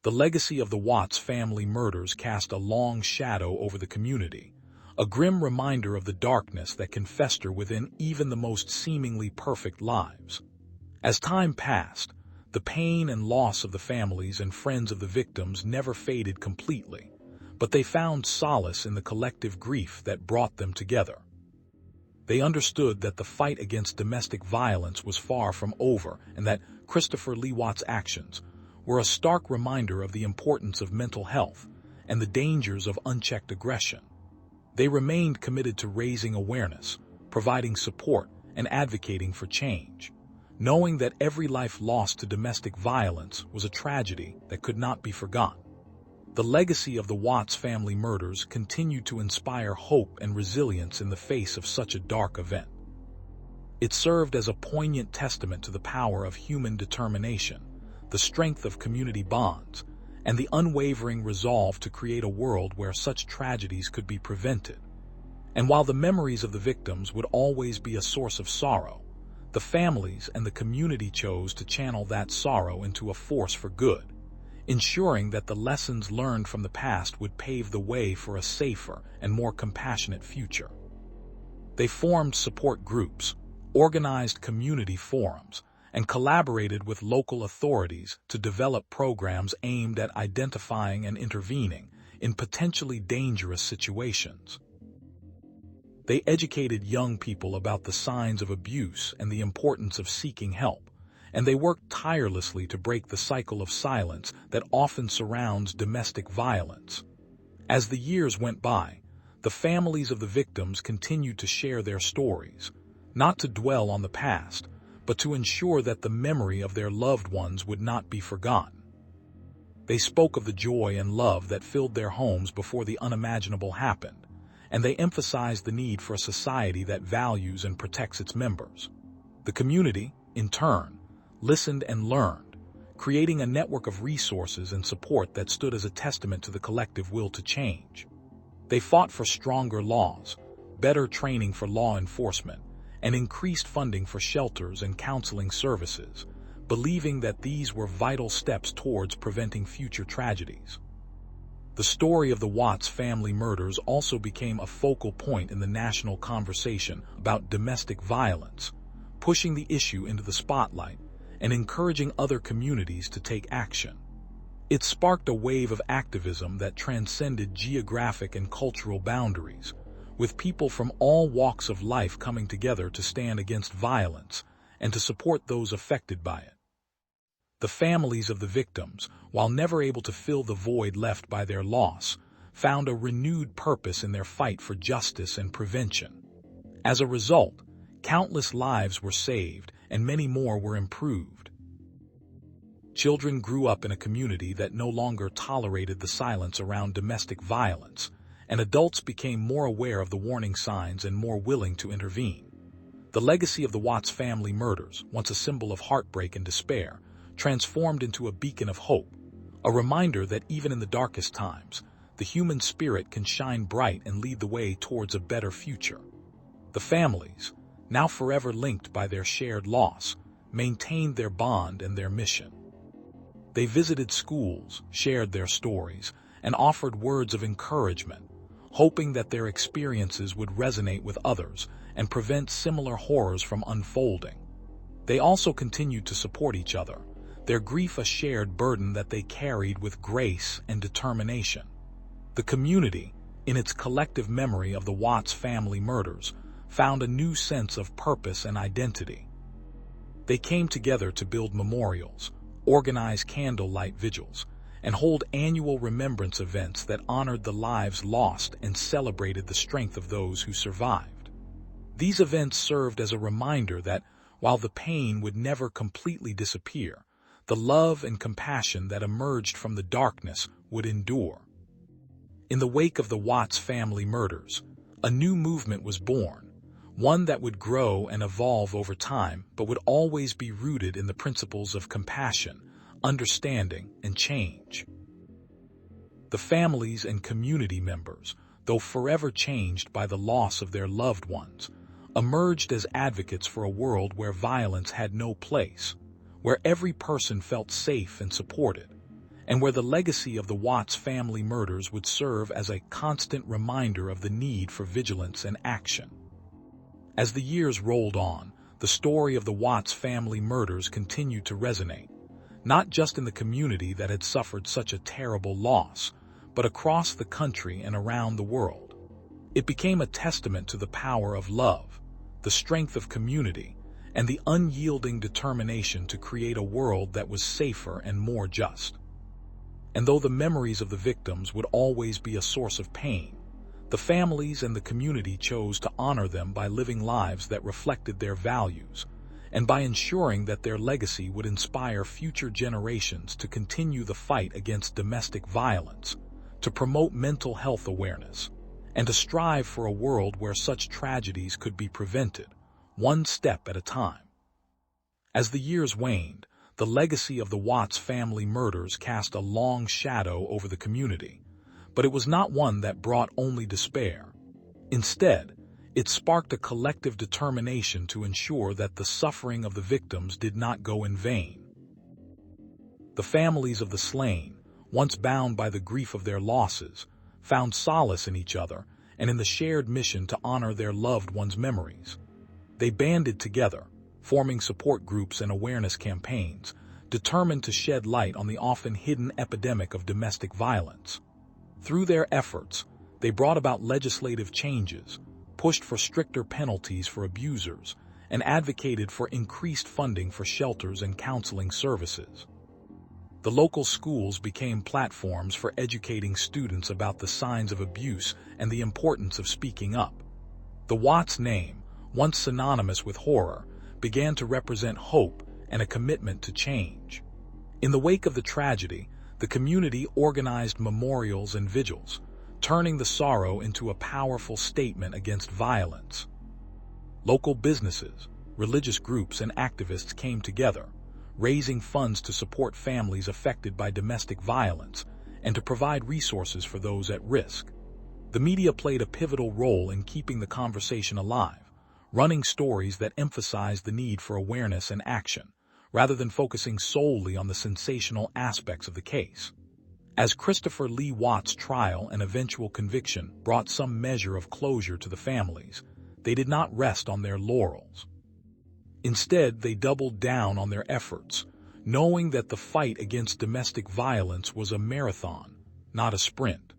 The legacy of the Watts family murders cast a long shadow over the community, a grim reminder of the darkness that can fester within even the most seemingly perfect lives. As time passed, the pain and loss of the families and friends of the victims never faded completely, but they found solace in the collective grief that brought them together. They understood that the fight against domestic violence was far from over and that Christopher Lee Watts' actions were a stark reminder of the importance of mental health and the dangers of unchecked aggression. They remained committed to raising awareness, providing support, and advocating for change, knowing that every life lost to domestic violence was a tragedy that could not be forgotten. The legacy of the Watts family murders continued to inspire hope and resilience in the face of such a dark event. It served as a poignant testament to the power of human determination, the strength of community bonds, and the unwavering resolve to create a world where such tragedies could be prevented. And while the memories of the victims would always be a source of sorrow, the families and the community chose to channel that sorrow into a force for good, ensuring that the lessons learned from the past would pave the way for a safer and more compassionate future. They formed support groups, organized community forums, and collaborated with local authorities to develop programs aimed at identifying and intervening in potentially dangerous situations. They educated young people about the signs of abuse and the importance of seeking help, and they worked tirelessly to break the cycle of silence that often surrounds domestic violence. As the years went by, the families of the victims continued to share their stories, not to dwell on the past, but to ensure that the memory of their loved ones would not be forgotten. They spoke of the joy and love that filled their homes before the unimaginable happened, and they emphasized the need for a society that values and protects its members. The community, in turn, listened and learned, creating a network of resources and support that stood as a testament to the collective will to change. They fought for stronger laws, better training for law enforcement, and increased funding for shelters and counseling services, believing that these were vital steps towards preventing future tragedies. The story of the Watts family murders also became a focal point in the national conversation about domestic violence, pushing the issue into the spotlight and encouraging other communities to take action. It sparked a wave of activism that transcended geographic and cultural boundaries, with people from all walks of life coming together to stand against violence and to support those affected by it. The families of the victims, while never able to fill the void left by their loss, found a renewed purpose in their fight for justice and prevention. As a result, countless lives were saved and many more were improved. Children grew up in a community that no longer tolerated the silence around domestic violence, and adults became more aware of the warning signs and more willing to intervene. The legacy of the Watts family murders, once a symbol of heartbreak and despair, transformed into a beacon of hope, a reminder that even in the darkest times, the human spirit can shine bright and lead the way towards a better future. The families, now forever linked by their shared loss, maintained their bond and their mission. They visited schools, shared their stories, and offered words of encouragement, hoping that their experiences would resonate with others and prevent similar horrors from unfolding. They also continued to support each other, their grief a shared burden that they carried with grace and determination. The community, in its collective memory of the Watts family murders, found a new sense of purpose and identity. They came together to build memorials, organize candlelight vigils, and hold annual remembrance events that honored the lives lost and celebrated the strength of those who survived. These events served as a reminder that, while the pain would never completely disappear, the love and compassion that emerged from the darkness would endure. In the wake of the Watts family murders, a new movement was born, one that would grow and evolve over time but would always be rooted in the principles of compassion, understanding, and change. The families and community members, though forever changed by the loss of their loved ones, emerged as advocates for a world where violence had no place, where every person felt safe and supported, and where the legacy of the Watts family murders would serve as a constant reminder of the need for vigilance and action. As the years rolled on, the story of the Watts family murders continued to resonate, not just in the community that had suffered such a terrible loss, but across the country and around the world. It became a testament to the power of love, the strength of community, and the unyielding determination to create a world that was safer and more just. And though the memories of the victims would always be a source of pain, the families and the community chose to honor them by living lives that reflected their values, and by ensuring that their legacy would inspire future generations to continue the fight against domestic violence, to promote mental health awareness, and to strive for a world where such tragedies could be prevented, one step at a time. As the years waned, the legacy of the Watts family murders cast a long shadow over the community, but it was not one that brought only despair. Instead, it sparked a collective determination to ensure that the suffering of the victims did not go in vain. The families of the slain, once bound by the grief of their losses, found solace in each other and in the shared mission to honor their loved ones' memories. They banded together, forming support groups and awareness campaigns, determined to shed light on the often hidden epidemic of domestic violence. Through their efforts, they brought about legislative changes, pushed for stricter penalties for abusers, and advocated for increased funding for shelters and counseling services. The local schools became platforms for educating students about the signs of abuse and the importance of speaking up. The Watts name, once synonymous with horror, began to represent hope and a commitment to change. In the wake of the tragedy, the community organized memorials and vigils, turning the sorrow into a powerful statement against violence. Local businesses, religious groups, and activists came together, raising funds to support families affected by domestic violence and to provide resources for those at risk. The media played a pivotal role in keeping the conversation alive, running stories that emphasized the need for awareness and action, rather than focusing solely on the sensational aspects of the case. As Christopher Lee Watts' trial and eventual conviction brought some measure of closure to the families, they did not rest on their laurels. Instead, they doubled down on their efforts, knowing that the fight against domestic violence was a marathon, not a sprint.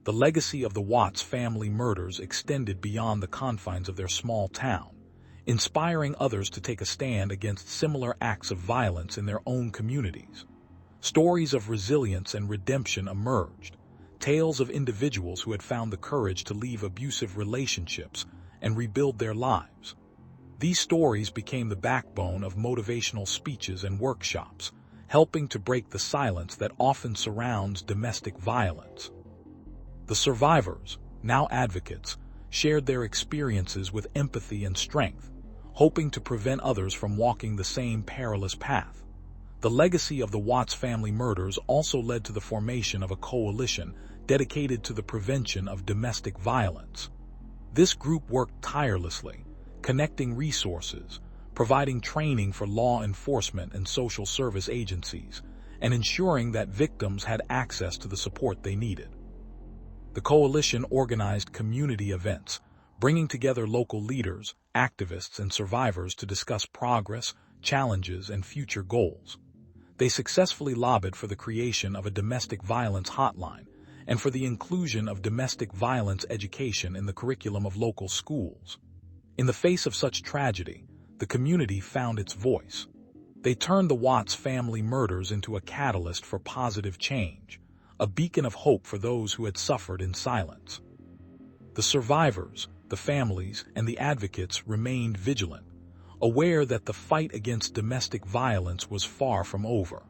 The legacy of the Watts family murders extended beyond the confines of their small town, inspiring others to take a stand against similar acts of violence in their own communities. Stories of resilience and redemption emerged, tales of individuals who had found the courage to leave abusive relationships and rebuild their lives. These stories became the backbone of motivational speeches and workshops, helping to break the silence that often surrounds domestic violence. The survivors, now advocates, shared their experiences with empathy and strength, hoping to prevent others from walking the same perilous path. The legacy of the Watts family murders also led to the formation of a coalition dedicated to the prevention of domestic violence. This group worked tirelessly, connecting resources, providing training for law enforcement and social service agencies, and ensuring that victims had access to the support they needed. The coalition organized community events, bringing together local leaders, activists, and survivors to discuss progress, challenges, and future goals. They successfully lobbied for the creation of a domestic violence hotline and for the inclusion of domestic violence education in the curriculum of local schools. In the face of such tragedy, the community found its voice. They turned the Watts family murders into a catalyst for positive change, a beacon of hope for those who had suffered in silence. The survivors, the families, and the advocates remained vigilant, aware that the fight against domestic violence was far from over.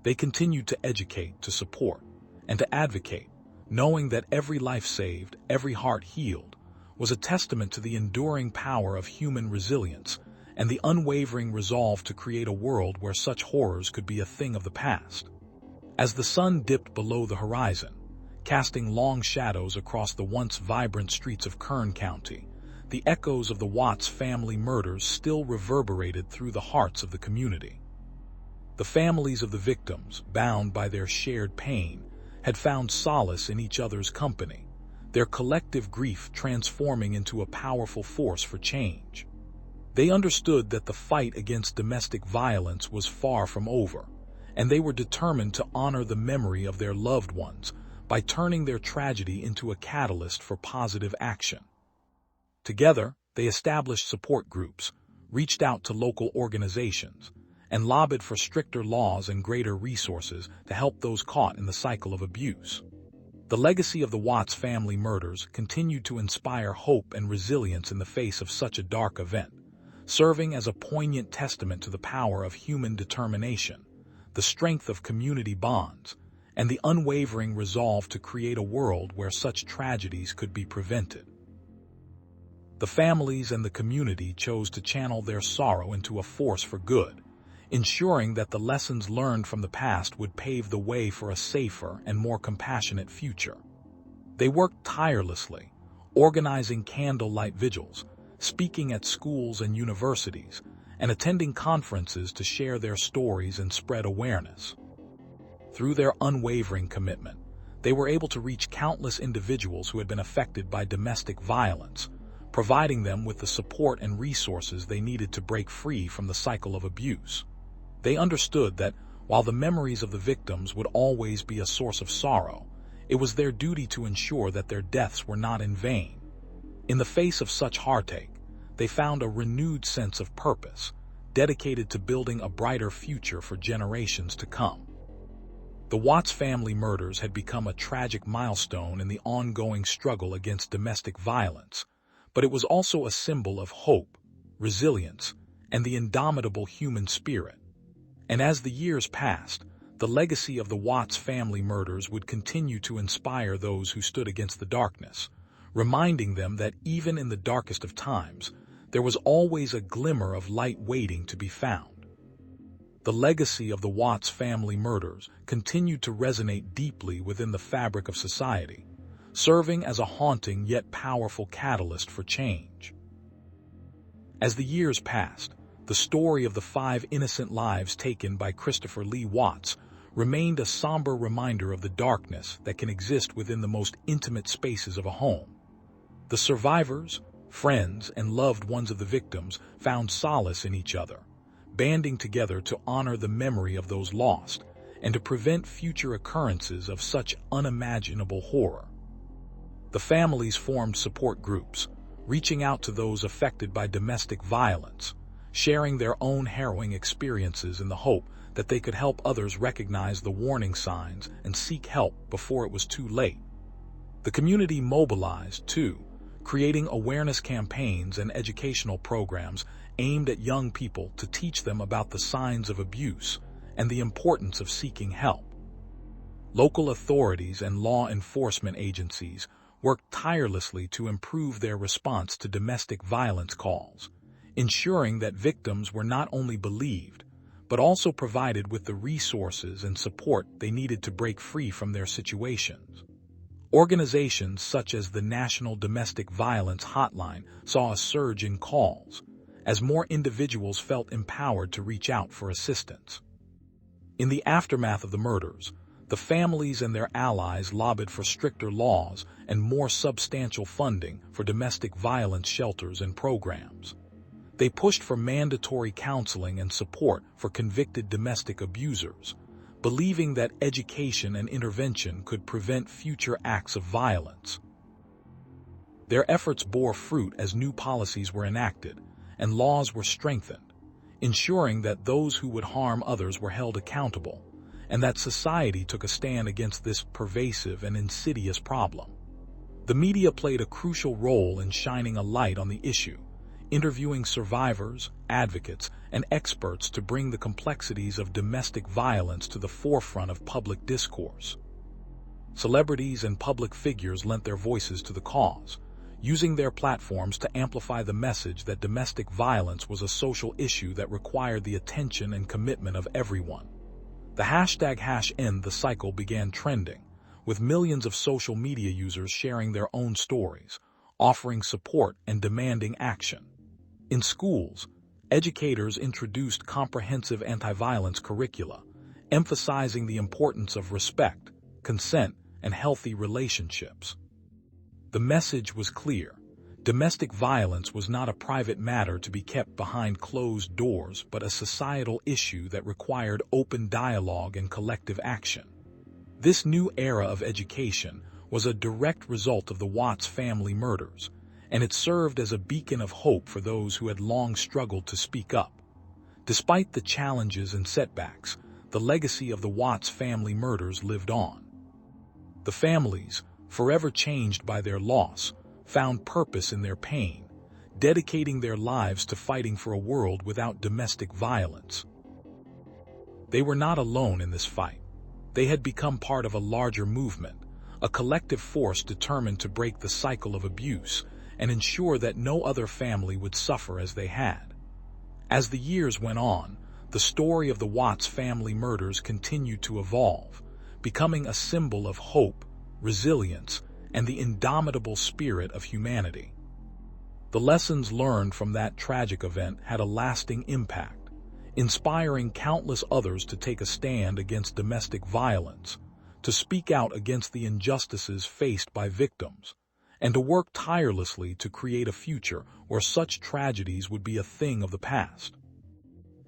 They continued to educate, to support, and to advocate, knowing that every life saved, every heart healed, was a testament to the enduring power of human resilience and the unwavering resolve to create a world where such horrors could be a thing of the past. As the sun dipped below the horizon, casting long shadows across the once vibrant streets of Kern County, the echoes of the Watts family murders still reverberated through the hearts of the community. The families of the victims, bound by their shared pain, had found solace in each other's company, their collective grief transforming into a powerful force for change. They understood that the fight against domestic violence was far from over, and they were determined to honor the memory of their loved ones by turning their tragedy into a catalyst for positive action. Together, they established support groups, reached out to local organizations, and lobbied for stricter laws and greater resources to help those caught in the cycle of abuse. The legacy of the Watts family murders continued to inspire hope and resilience in the face of such a dark event, serving as a poignant testament to the power of human determination, the strength of community bonds, and the unwavering resolve to create a world where such tragedies could be prevented. The families and the community chose to channel their sorrow into a force for good, ensuring that the lessons learned from the past would pave the way for a safer and more compassionate future. They worked tirelessly, organizing candlelight vigils, speaking at schools and universities, and attending conferences to share their stories and spread awareness. Through their unwavering commitment, they were able to reach countless individuals who had been affected by domestic violence, providing them with the support and resources they needed to break free from the cycle of abuse. They understood that, while the memories of the victims would always be a source of sorrow, it was their duty to ensure that their deaths were not in vain. In the face of such heartache, they found a renewed sense of purpose, dedicated to building a brighter future for generations to come. The Watts family murders had become a tragic milestone in the ongoing struggle against domestic violence, but it was also a symbol of hope, resilience, and the indomitable human spirit. And as the years passed, the legacy of the Watts family murders would continue to inspire those who stood against the darkness, reminding them that even in the darkest of times, there was always a glimmer of light waiting to be found. The legacy of the Watts family murders continued to resonate deeply within the fabric of society, serving as a haunting yet powerful catalyst for change. As the years passed, the story of the 5 innocent lives taken by Christopher Lee Watts remained a somber reminder of the darkness that can exist within the most intimate spaces of a home. The survivors, friends, and loved ones of the victims found solace in each other, banding together to honor the memory of those lost and to prevent future occurrences of such unimaginable horror. The families formed support groups, reaching out to those affected by domestic violence, sharing their own harrowing experiences in the hope that they could help others recognize the warning signs and seek help before it was too late. The community mobilized, too, creating awareness campaigns and educational programs aimed at young people to teach them about the signs of abuse and the importance of seeking help. Local authorities and law enforcement agencies worked tirelessly to improve their response to domestic violence calls, ensuring that victims were not only believed, but also provided with the resources and support they needed to break free from their situations. Organizations such as the National Domestic Violence Hotline saw a surge in calls, as more individuals felt empowered to reach out for assistance. In the aftermath of the murders, the families and their allies lobbied for stricter laws and more substantial funding for domestic violence shelters and programs. They pushed for mandatory counseling and support for convicted domestic abusers, believing that education and intervention could prevent future acts of violence. Their efforts bore fruit as new policies were enacted and laws were strengthened, ensuring that those who would harm others were held accountable, and that society took a stand against this pervasive and insidious problem. The media played a crucial role in shining a light on the issue, interviewing survivors, advocates, and experts to bring the complexities of domestic violence to the forefront of public discourse. Celebrities and public figures lent their voices to the cause, using their platforms to amplify the message that domestic violence was a social issue that required the attention and commitment of everyone. The hashtag #EndTheCycle began trending, with millions of social media users sharing their own stories, offering support and demanding action. In schools, educators introduced comprehensive anti-violence curricula, emphasizing the importance of respect, consent, and healthy relationships. The message was clear. Domestic violence was not a private matter to be kept behind closed doors, but a societal issue that required open dialogue and collective action. This new era of education was a direct result of the Watts family murders, and it served as a beacon of hope for those who had long struggled to speak up. Despite the challenges and setbacks, the legacy of the Watts family murders lived on. The families, forever changed by their loss, found purpose in their pain, dedicating their lives to fighting for a world without domestic violence. They were not alone in this fight. They had become part of a larger movement, a collective force determined to break the cycle of abuse and ensure that no other family would suffer as they had. As the years went on, the story of the Watts family murders continued to evolve, becoming a symbol of hope, resilience, and the indomitable spirit of humanity. The lessons learned from that tragic event had a lasting impact, inspiring countless others to take a stand against domestic violence, to speak out against the injustices faced by victims, and to work tirelessly to create a future where such tragedies would be a thing of the past.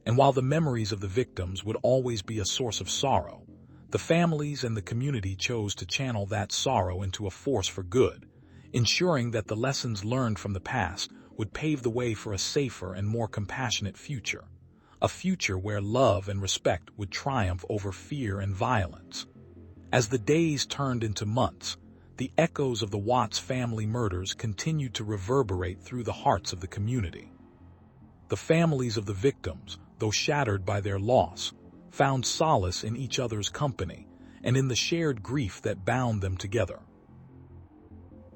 And while the memories of the victims would always be a source of sorrow, the families and the community chose to channel that sorrow into a force for good, ensuring that the lessons learned from the past would pave the way for a safer and more compassionate future, a future where love and respect would triumph over fear and violence. As the days turned into months, the echoes of the Watts family murders continued to reverberate through the hearts of the community. The families of the victims, though shattered by their loss, found solace in each other's company and in the shared grief that bound them together.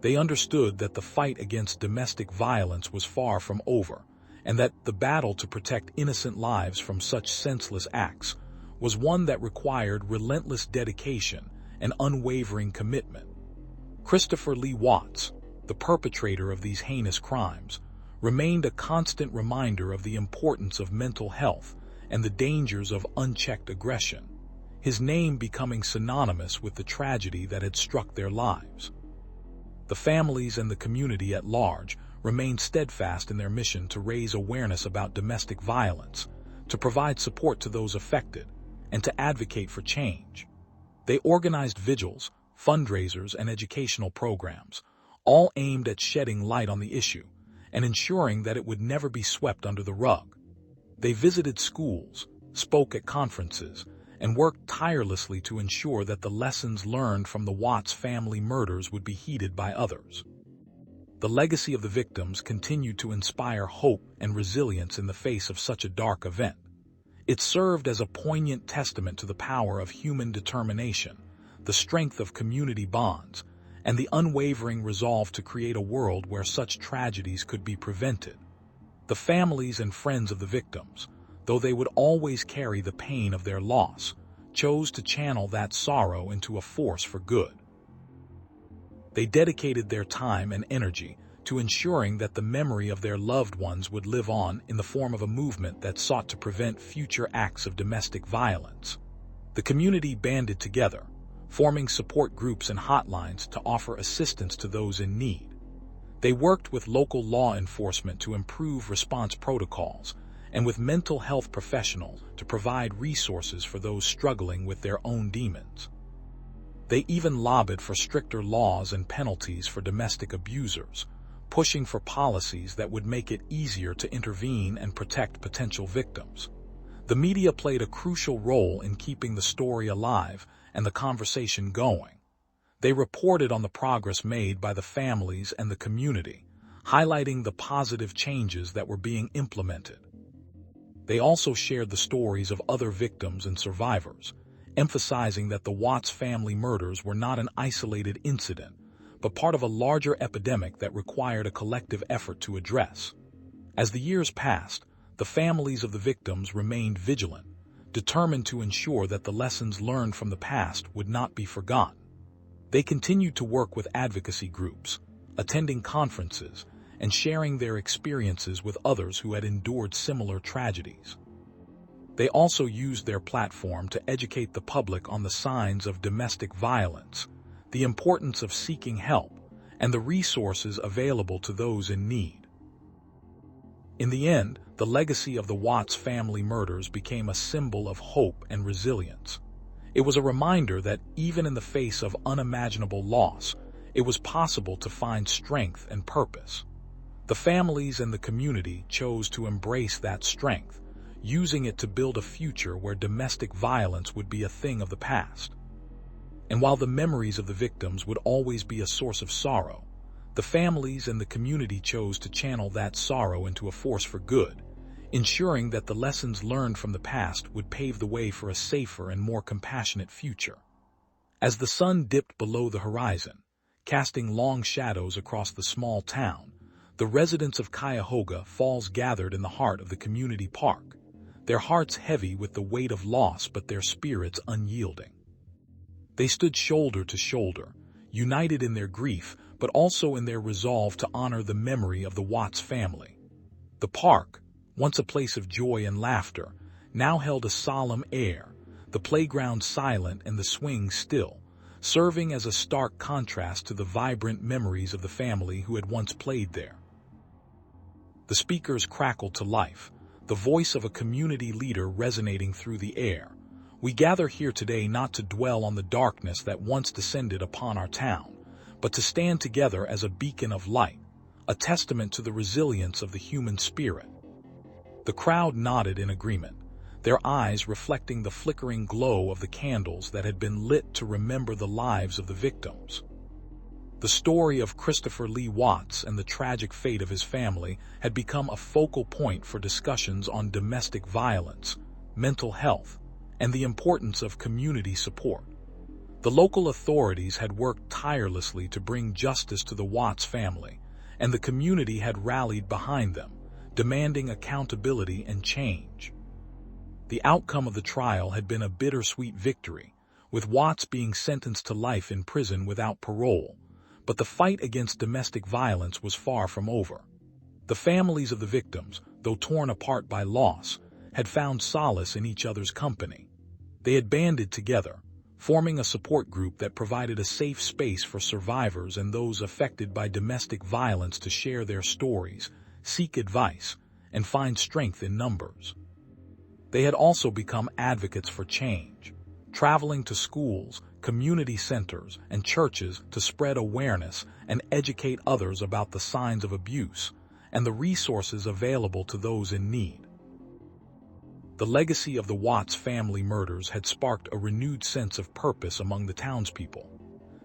They understood that the fight against domestic violence was far from over, and that the battle to protect innocent lives from such senseless acts was one that required relentless dedication and unwavering commitment. Christopher Lee Watts, the perpetrator of these heinous crimes, remained a constant reminder of the importance of mental health and the dangers of unchecked aggression, his name becoming synonymous with the tragedy that had struck their lives. The families and the community at large remained steadfast in their mission to raise awareness about domestic violence, to provide support to those affected, and to advocate for change. They organized vigils, fundraisers, and educational programs, all aimed at shedding light on the issue and ensuring that it would never be swept under the rug. They visited schools, spoke at conferences, and worked tirelessly to ensure that the lessons learned from the Watts family murders would be heeded by others. The legacy of the victims continued to inspire hope and resilience in the face of such a dark event. It served as a poignant testament to the power of human determination, the strength of community bonds, and the unwavering resolve to create a world where such tragedies could be prevented. The families and friends of the victims, though they would always carry the pain of their loss, chose to channel that sorrow into a force for good. They dedicated their time and energy to ensuring that the memory of their loved ones would live on in the form of a movement that sought to prevent future acts of domestic violence. The community banded together, forming support groups and hotlines to offer assistance to those in need. They worked with local law enforcement to improve response protocols and with mental health professionals to provide resources for those struggling with their own demons. They even lobbied for stricter laws and penalties for domestic abusers, pushing for policies that would make it easier to intervene and protect potential victims. The media played a crucial role in keeping the story alive and the conversation going. They reported on the progress made by the families and the community, highlighting the positive changes that were being implemented. They also shared the stories of other victims and survivors, emphasizing that the Watts family murders were not an isolated incident, but part of a larger epidemic that required a collective effort to address. As the years passed, the families of the victims remained vigilant, determined to ensure that the lessons learned from the past would not be forgotten. They continued to work with advocacy groups, attending conferences, and sharing their experiences with others who had endured similar tragedies. They also used their platform to educate the public on the signs of domestic violence, the importance of seeking help, and the resources available to those in need. In the end, the legacy of the Watts family murders became a symbol of hope and resilience. It was a reminder that even in the face of unimaginable loss, it was possible to find strength and purpose. The families and the community chose to embrace that strength, using it to build a future where domestic violence would be a thing of the past. And while the memories of the victims would always be a source of sorrow, the families and the community chose to channel that sorrow into a force for good, ensuring that the lessons learned from the past would pave the way for a safer and more compassionate future. As the sun dipped below the horizon, casting long shadows across the small town, the residents of Cuyahoga Falls gathered in the heart of the community park, their hearts heavy with the weight of loss but their spirits unyielding. They stood shoulder to shoulder, united in their grief but also in their resolve to honor the memory of the Watts family. The park, once a place of joy and laughter, now held a solemn air, the playground silent and the swings still, serving as a stark contrast to the vibrant memories of the family who had once played there. The speakers crackled to life, the voice of a community leader resonating through the air. We gather here today not to dwell on the darkness that once descended upon our town, but to stand together as a beacon of light, a testament to the resilience of the human spirit. The crowd nodded in agreement, their eyes reflecting the flickering glow of the candles that had been lit to remember the lives of the victims. The story of Christopher Lee Watts and the tragic fate of his family had become a focal point for discussions on domestic violence, mental health, and the importance of community support. The local authorities had worked tirelessly to bring justice to the Watts family, and the community had rallied behind them, demanding accountability and change. The outcome of the trial had been a bittersweet victory, with Watts being sentenced to life in prison without parole, but the fight against domestic violence was far from over. The families of the victims, though torn apart by loss, had found solace in each other's company. They had banded together, forming a support group that provided a safe space for survivors and those affected by domestic violence to share their stories, seek advice, and find strength in numbers. They had also become advocates for change, traveling to schools, community centers, and churches to spread awareness and educate others about the signs of abuse and the resources available to those in need. The legacy of the Watts family murders had sparked a renewed sense of purpose among the townspeople.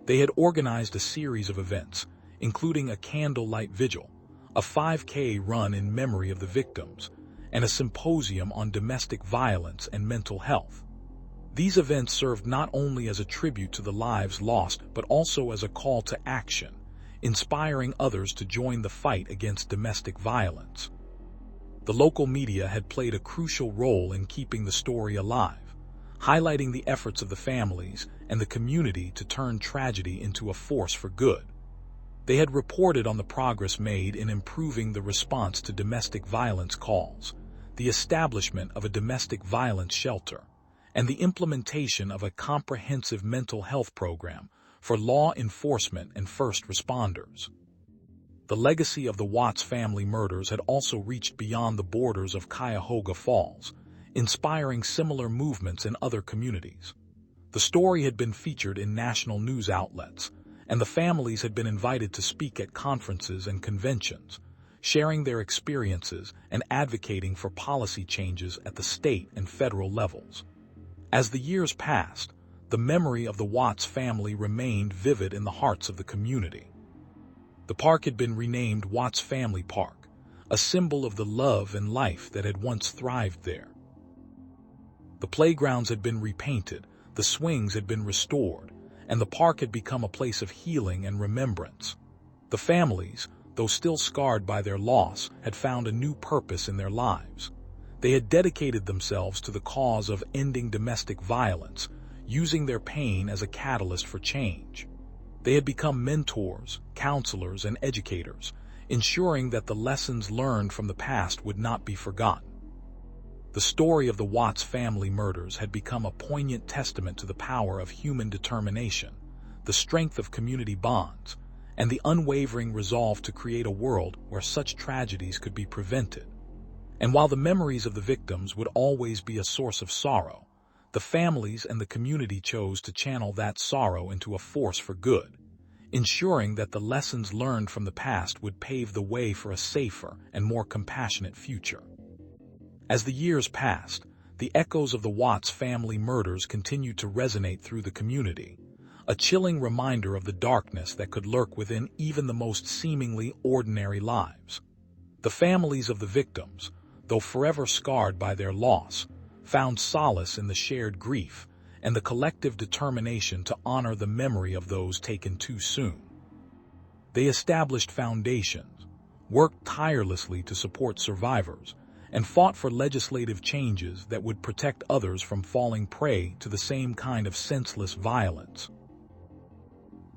They had organized a series of events, including a candlelight vigil, a 5K run in memory of the victims, and a symposium on domestic violence and mental health. These events served not only as a tribute to the lives lost, but also as a call to action, inspiring others to join the fight against domestic violence. The local media had played a crucial role in keeping the story alive, highlighting the efforts of the families and the community to turn tragedy into a force for good. They had reported on the progress made in improving the response to domestic violence calls, the establishment of a domestic violence shelter, and the implementation of a comprehensive mental health program for law enforcement and first responders. The legacy of the Watts family murders had also reached beyond the borders of Cuyahoga Falls, inspiring similar movements in other communities. The story had been featured in national news outlets, and the families had been invited to speak at conferences and conventions, sharing their experiences and advocating for policy changes at the state and federal levels. As the years passed, the memory of the Watts family remained vivid in the hearts of the community. The park had been renamed Watts Family Park, a symbol of the love and life that had once thrived there. The playgrounds had been repainted, the swings had been restored, and the park had become a place of healing and remembrance. The families, though still scarred by their loss, had found a new purpose in their lives. They had dedicated themselves to the cause of ending domestic violence, using their pain as a catalyst for change. They had become mentors, counselors, and educators, ensuring that the lessons learned from the past would not be forgotten. The story of the Watts family murders had become a poignant testament to the power of human determination, the strength of community bonds, and the unwavering resolve to create a world where such tragedies could be prevented. And while the memories of the victims would always be a source of sorrow, the families and the community chose to channel that sorrow into a force for good, ensuring that the lessons learned from the past would pave the way for a safer and more compassionate future. As the years passed, the echoes of the Watts family murders continued to resonate through the community, a chilling reminder of the darkness that could lurk within even the most seemingly ordinary lives. The families of the victims, though forever scarred by their loss, found solace in the shared grief and the collective determination to honor the memory of those taken too soon. They established foundations, worked tirelessly to support survivors, and fought for legislative changes that would protect others from falling prey to the same kind of senseless violence.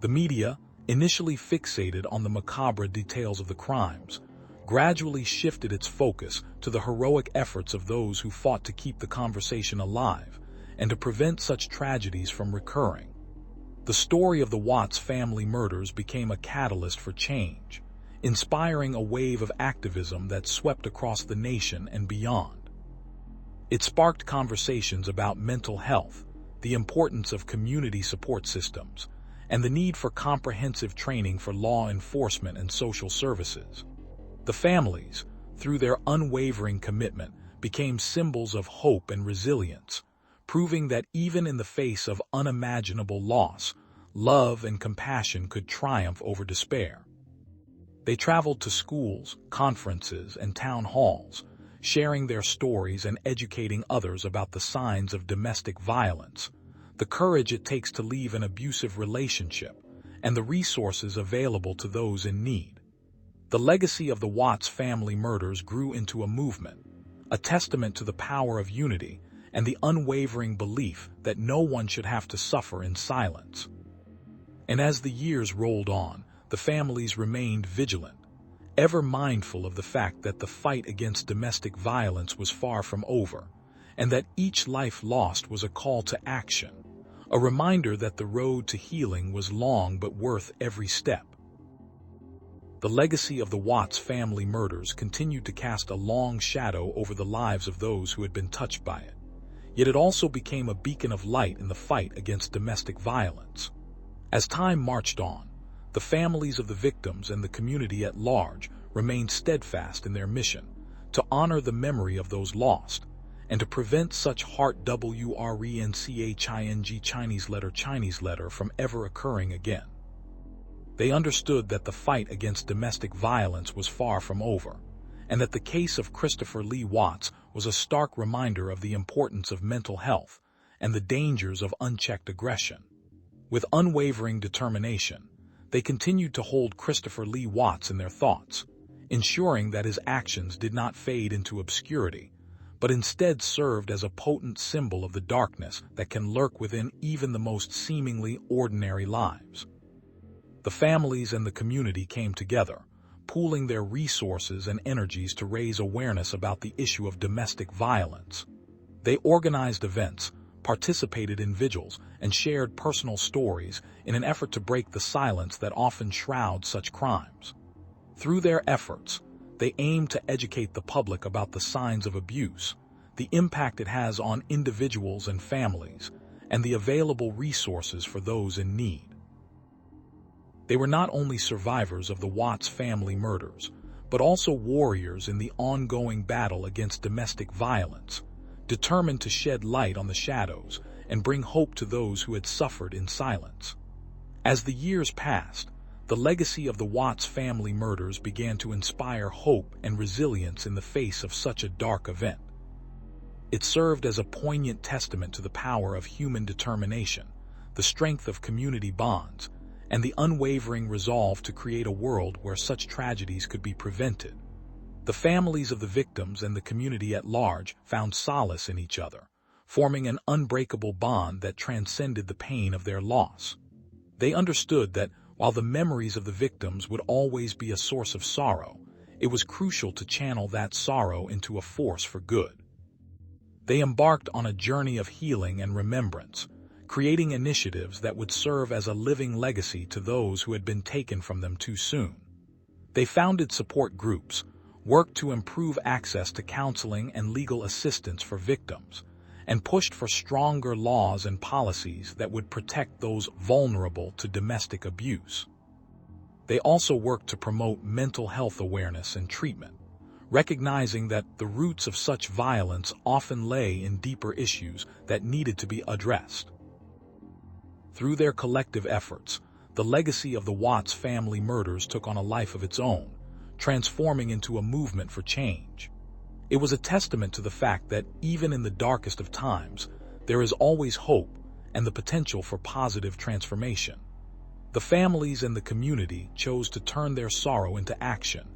The media, initially fixated on the macabre details of the crimes, gradually shifted its focus to the heroic efforts of those who fought to keep the conversation alive and to prevent such tragedies from recurring. The story of the Watts family murders became a catalyst for change, inspiring a wave of activism that swept across the nation and beyond. It sparked conversations about mental health, the importance of community support systems, and the need for comprehensive training for law enforcement and social services. The families, through their unwavering commitment, became symbols of hope and resilience, proving that even in the face of unimaginable loss, love and compassion could triumph over despair. They traveled to schools, conferences, and town halls, sharing their stories and educating others about the signs of domestic violence, the courage it takes to leave an abusive relationship, and the resources available to those in need. The legacy of the Watts family murders grew into a movement, a testament to the power of unity and the unwavering belief that no one should have to suffer in silence. And as the years rolled on, the families remained vigilant, ever mindful of the fact that the fight against domestic violence was far from over, and that each life lost was a call to action, a reminder that the road to healing was long but worth every step. The legacy of the Watts family murders continued to cast a long shadow over the lives of those who had been touched by it, yet it also became a beacon of light in the fight against domestic violence. As time marched on, the families of the victims and the community at large remained steadfast in their mission to honor the memory of those lost and to prevent such heartbreaking Chinese letter from ever occurring again. They understood that the fight against domestic violence was far from over, and that the case of Christopher Lee Watts was a stark reminder of the importance of mental health and the dangers of unchecked aggression. With unwavering determination, they continued to hold Christopher Lee Watts in their thoughts, ensuring that his actions did not fade into obscurity, but instead served as a potent symbol of the darkness that can lurk within even the most seemingly ordinary lives. The families and the community came together, pooling their resources and energies to raise awareness about the issue of domestic violence. They organized events, participated in vigils, and shared personal stories in an effort to break the silence that often shrouds such crimes. Through their efforts, they aimed to educate the public about the signs of abuse, the impact it has on individuals and families, and the available resources for those in need. They were not only survivors of the Watts family murders, but also warriors in the ongoing battle against domestic violence, determined to shed light on the shadows and bring hope to those who had suffered in silence. As the years passed, the legacy of the Watts family murders began to inspire hope and resilience in the face of such a dark event. It served as a poignant testament to the power of human determination, the strength of community bonds, and the unwavering resolve to create a world where such tragedies could be prevented. The families of the victims and the community at large found solace in each other, forming an unbreakable bond that transcended the pain of their loss. They understood that While the memories of the victims would always be a source of sorrow, it was crucial to channel that sorrow into a force for good. They embarked on a journey of healing and remembrance, creating initiatives that would serve as a living legacy to those who had been taken from them too soon. They founded support groups, worked to improve access to counseling and legal assistance for victims, and pushed for stronger laws and policies that would protect those vulnerable to domestic abuse. They also worked to promote mental health awareness and treatment, recognizing that the roots of such violence often lay in deeper issues that needed to be addressed. Through their collective efforts, the legacy of the Watts family murders took on a life of its own, transforming into a movement for change. It was a testament to the fact that even in the darkest of times, there is always hope and the potential for positive transformation. The families and the community chose to turn their sorrow into action,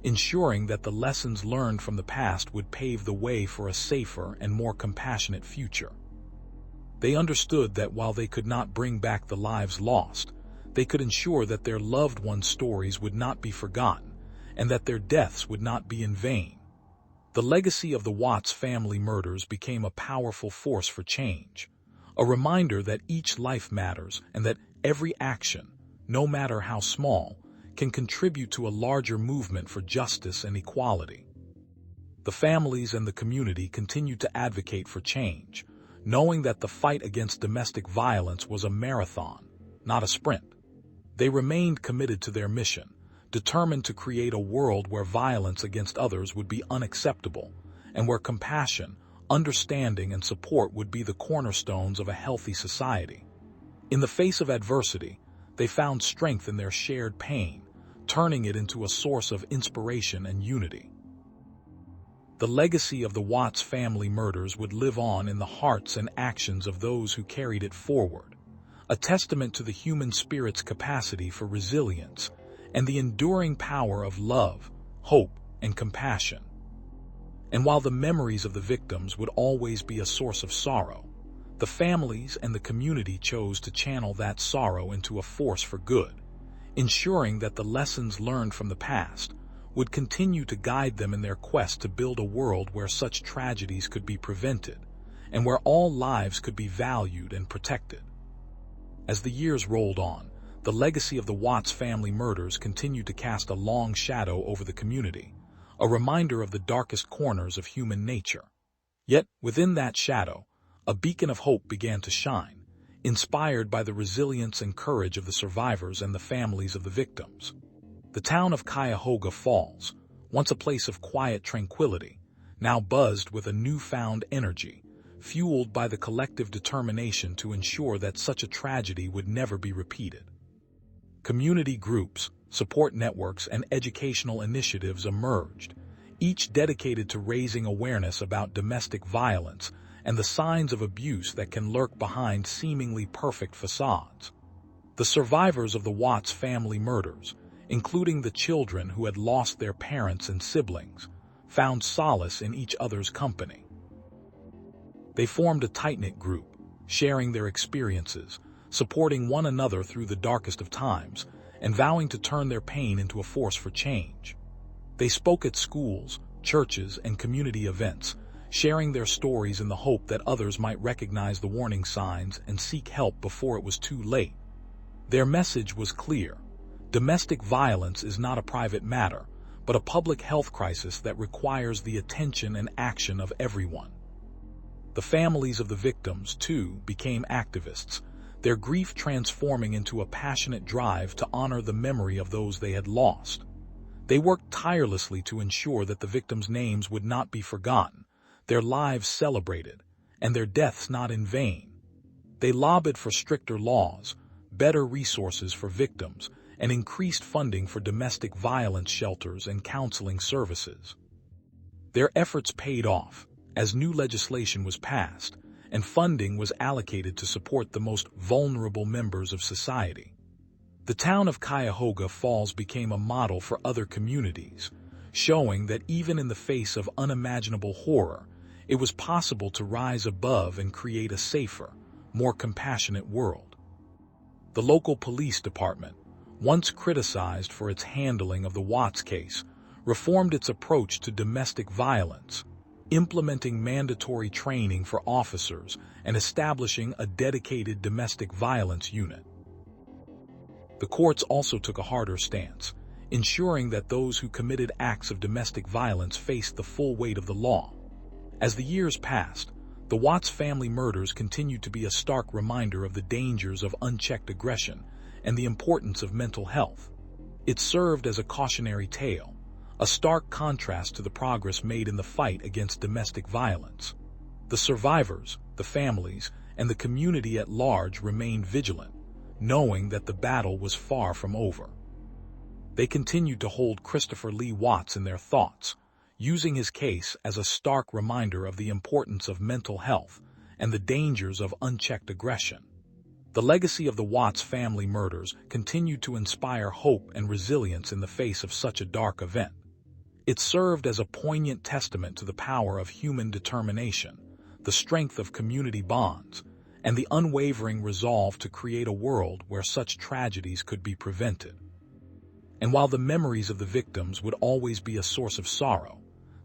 ensuring that the lessons learned from the past would pave the way for a safer and more compassionate future. They understood that while they could not bring back the lives lost, they could ensure that their loved ones' stories would not be forgotten and that their deaths would not be in vain. The legacy of the Watts family murders became a powerful force for change, a reminder that each life matters and that every action, no matter how small, can contribute to a larger movement for justice and equality. The families and the community continued to advocate for change, knowing that the fight against domestic violence was a marathon, not a sprint. They remained committed to their mission, determined to create a world where violence against others would be unacceptable, and where compassion, understanding, and support would be the cornerstones of a healthy society. In the face of adversity, they found strength in their shared pain, turning it into a source of inspiration and unity. The legacy of the Watts family murders would live on in the hearts and actions of those who carried it forward, a testament to the human spirit's capacity for resilience and the enduring power of love, hope, and compassion. And while the memories of the victims would always be a source of sorrow, the families and the community chose to channel that sorrow into a force for good, ensuring that the lessons learned from the past would continue to guide them in their quest to build a world where such tragedies could be prevented and where all lives could be valued and protected. As the years rolled on, the legacy of the Watts family murders continued to cast a long shadow over the community, a reminder of the darkest corners of human nature. Yet, within that shadow, a beacon of hope began to shine, inspired by the resilience and courage of the survivors and the families of the victims. The town of Cuyahoga Falls, once a place of quiet tranquility, now buzzed with a newfound energy, fueled by the collective determination to ensure that such a tragedy would never be repeated. Community groups, support networks, and educational initiatives emerged, each dedicated to raising awareness about domestic violence and the signs of abuse that can lurk behind seemingly perfect facades. The survivors of the Watts family murders, including the children who had lost their parents and siblings, found solace in each other's company. They formed a tight-knit group, sharing their experiences, supporting one another through the darkest of times, and vowing to turn their pain into a force for change. They spoke at schools, churches, and community events, sharing their stories in the hope that others might recognize the warning signs and seek help before it was too late. Their message was clear: domestic violence is not a private matter, but a public health crisis that requires the attention and action of everyone. The families of the victims, too, became activists, their grief transforming into a passionate drive to honor the memory of those they had lost. They worked tirelessly to ensure that the victims' names would not be forgotten, their lives celebrated, and their deaths not in vain. They lobbied for stricter laws, better resources for victims, and increased funding for domestic violence shelters and counseling services. Their efforts paid off, as new legislation was passed, and funding was allocated to support the most vulnerable members of society. The town of Cuyahoga Falls became a model for other communities, showing that even in the face of unimaginable horror, it was possible to rise above and create a safer, more compassionate world. The local police department, once criticized for its handling of the Watts case, reformed its approach to domestic violence, implementing mandatory training for officers and establishing a dedicated domestic violence unit. The courts also took a harder stance, ensuring that those who committed acts of domestic violence faced the full weight of the law. As the years passed, the Watts family murders continued to be a stark reminder of the dangers of unchecked aggression and the importance of mental health. It served as a cautionary tale, a stark contrast to the progress made in the fight against domestic violence. The survivors, the families, and the community at large remained vigilant, knowing that the battle was far from over. They continued to hold Christopher Lee Watts in their thoughts, using his case as a stark reminder of the importance of mental health and the dangers of unchecked aggression. The legacy of the Watts family murders continued to inspire hope and resilience in the face of such a dark event. It served as a poignant testament to the power of human determination, the strength of community bonds, and the unwavering resolve to create a world where such tragedies could be prevented. And while the memories of the victims would always be a source of sorrow,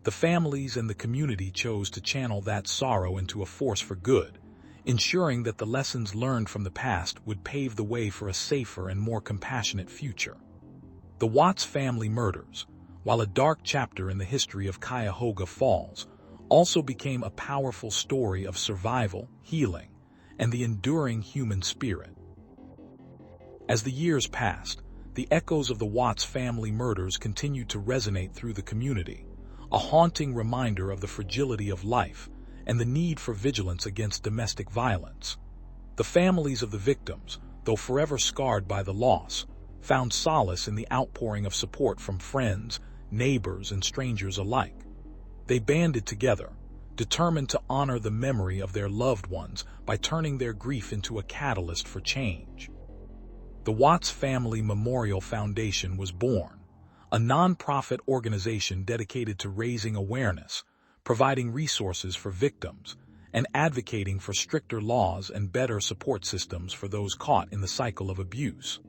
the families and the community chose to channel that sorrow into a force for good, ensuring that the lessons learned from the past would pave the way for a safer and more compassionate future. The Watts family murders, while a dark chapter in the history of Cuyahoga Falls, also became a powerful story of survival, healing, and the enduring human spirit. As the years passed, the echoes of the Watts family murders continued to resonate through the community, a haunting reminder of the fragility of life and the need for vigilance against domestic violence. The families of the victims, though forever scarred by the loss, found solace in the outpouring of support from friends, neighbors, and strangers alike. They banded together, determined to honor the memory of their loved ones by turning their grief into a catalyst for change. The Watts Family Memorial Foundation was born, a nonprofit organization dedicated to raising awareness, providing resources for victims, and advocating for stricter laws and better support systems for those caught in the cycle of abuse.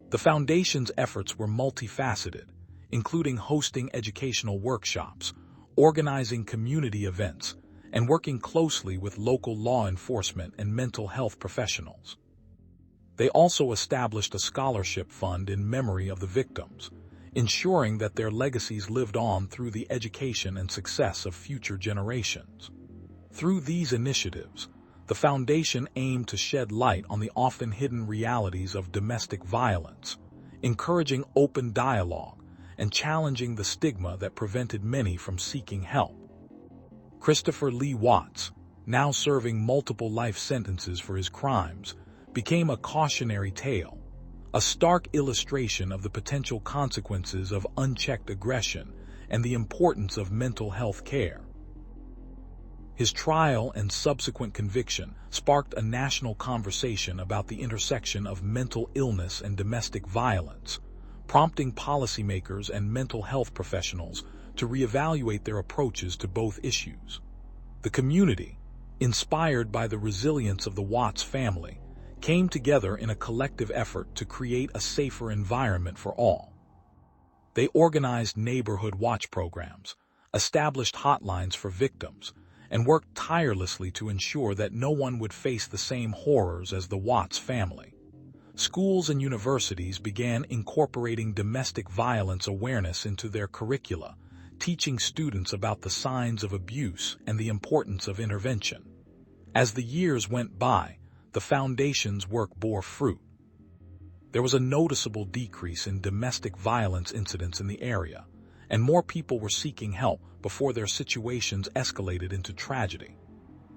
The foundation's efforts were multifaceted, including hosting educational workshops, organizing community events, and working closely with local law enforcement and mental health professionals. They also established a scholarship fund in memory of the victims, ensuring that their legacies lived on through the education and success of future generations. Through these initiatives, the foundation aimed to shed light on the often hidden realities of domestic violence, encouraging open dialogue and challenging the stigma that prevented many from seeking help. Christopher Lee Watts, now serving multiple life sentences for his crimes, became a cautionary tale, a stark illustration of the potential consequences of unchecked aggression and the importance of mental health care. His trial and subsequent conviction sparked a national conversation about the intersection of mental illness and domestic violence, prompting policymakers and mental health professionals to reevaluate their approaches to both issues. The community, inspired by the resilience of the Watts family, came together in a collective effort to create a safer environment for all. They organized neighborhood watch programs, established hotlines for victims, and worked tirelessly to ensure that no one would face the same horrors as the Watts family. Schools and universities began incorporating domestic violence awareness into their curricula, teaching students about the signs of abuse and the importance of intervention. As the years went by, the foundation's work bore fruit. There was a noticeable decrease in domestic violence incidents in the area, and more people were seeking help before their situations escalated into tragedy.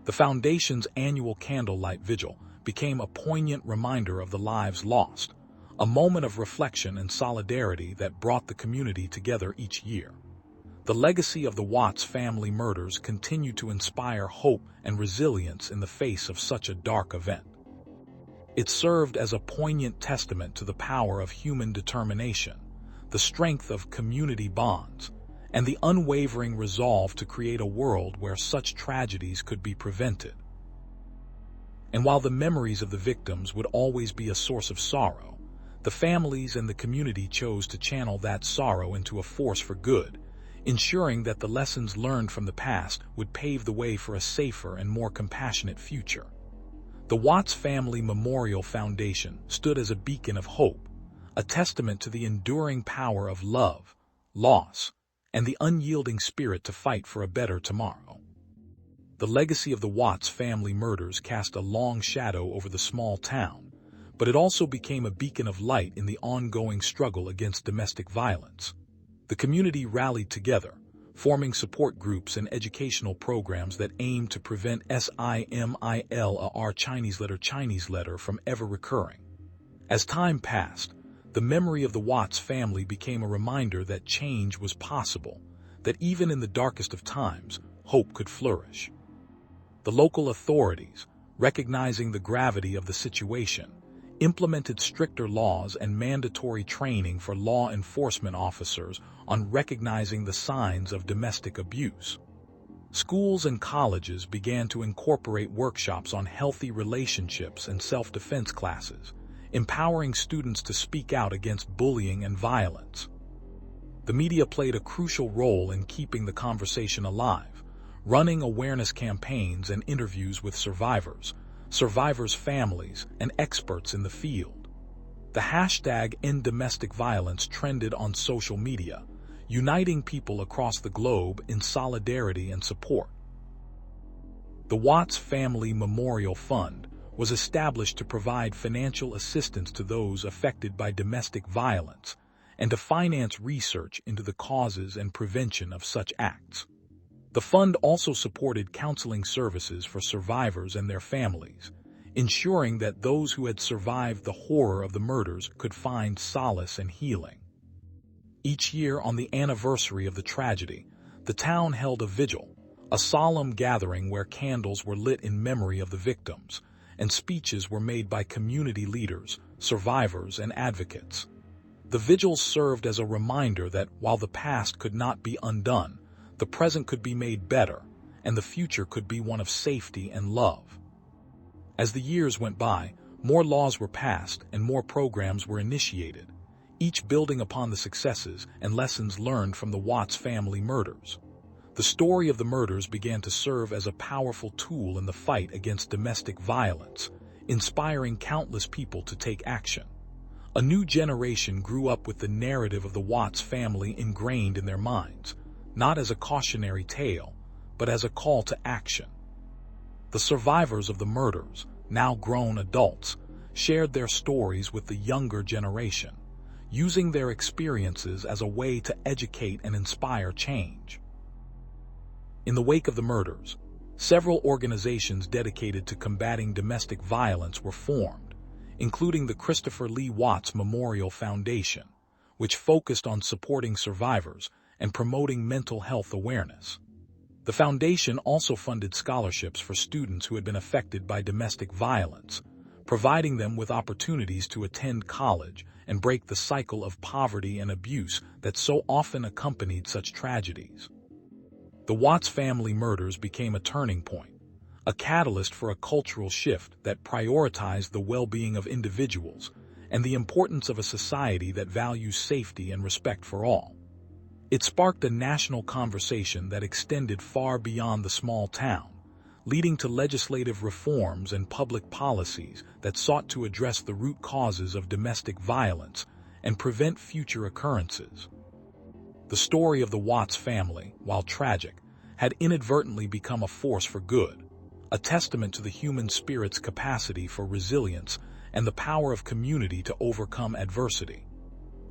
The foundation's annual candlelight vigil became a poignant reminder of the lives lost, a moment of reflection and solidarity that brought the community together each year. The legacy of the Watts family murders continued to inspire hope and resilience in the face of such a dark event. It served as a poignant testament to the power of human determination, the strength of community bonds, and the unwavering resolve to create a world where such tragedies could be prevented. And while the memories of the victims would always be a source of sorrow, The families and the community chose to channel that sorrow into a force for good, ensuring that the lessons learned from the past would pave the way for a safer and more compassionate future. The Watts Family Memorial Foundation stood as a beacon of hope, a testament to the enduring power of love, loss, and the unyielding spirit to fight for a better tomorrow. The legacy of the Watts family murders cast a long shadow over the small town, but it also became a beacon of light in the ongoing struggle against domestic violence. The community rallied together, forming support groups and educational programs that aimed to prevent SIMILAR Chinese letter from ever recurring. As time passed, the memory of the Watts family became a reminder that change was possible, that even in the darkest of times, hope could flourish. The local authorities, recognizing the gravity of the situation, implemented stricter laws and mandatory training for law enforcement officers on recognizing the signs of domestic abuse. Schools and colleges began to incorporate workshops on healthy relationships and self-defense classes, empowering students to speak out against bullying and violence. The media played a crucial role in keeping the conversation alive, running awareness campaigns and interviews with survivors, families, and experts in the field. The hashtag #EndDomesticViolence trended on social media, uniting people across the globe in solidarity and support. The Watts Family Memorial Fund was established to provide financial assistance to those affected by domestic violence and to finance research into the causes and prevention of such acts. The fund also supported counseling services for survivors and their families, ensuring that those who had survived the horror of the murders could find solace and healing. Each year on the anniversary of the tragedy, the town held a vigil, a solemn gathering where candles were lit in memory of the victims, and speeches were made by community leaders, survivors, and advocates. The vigils served as a reminder that while the past could not be undone, the present could be made better, and the future could be one of safety and love. As the years went by, more laws were passed and more programs were initiated, each building upon the successes and lessons learned from the Watts family murders. The story of the murders began to serve as a powerful tool in the fight against domestic violence, inspiring countless people to take action. A new generation grew up with the narrative of the Watts family ingrained in their minds, not as a cautionary tale, but as a call to action. The survivors of the murders, now grown adults, shared their stories with the younger generation, using their experiences as a way to educate and inspire change. In the wake of the murders, several organizations dedicated to combating domestic violence were formed, including the Christopher Lee Watts Memorial Foundation, which focused on supporting survivors and promoting mental health awareness. The foundation also funded scholarships for students who had been affected by domestic violence, providing them with opportunities to attend college and break the cycle of poverty and abuse that so often accompanied such tragedies. The Watts family murders became a turning point, a catalyst for a cultural shift that prioritized the well-being of individuals and the importance of a society that values safety and respect for all. It sparked a national conversation that extended far beyond the small town, leading to legislative reforms and public policies that sought to address the root causes of domestic violence and prevent future occurrences. The story of the Watts family, while tragic, had inadvertently become a force for good, a testament to the human spirit's capacity for resilience and the power of community to overcome adversity.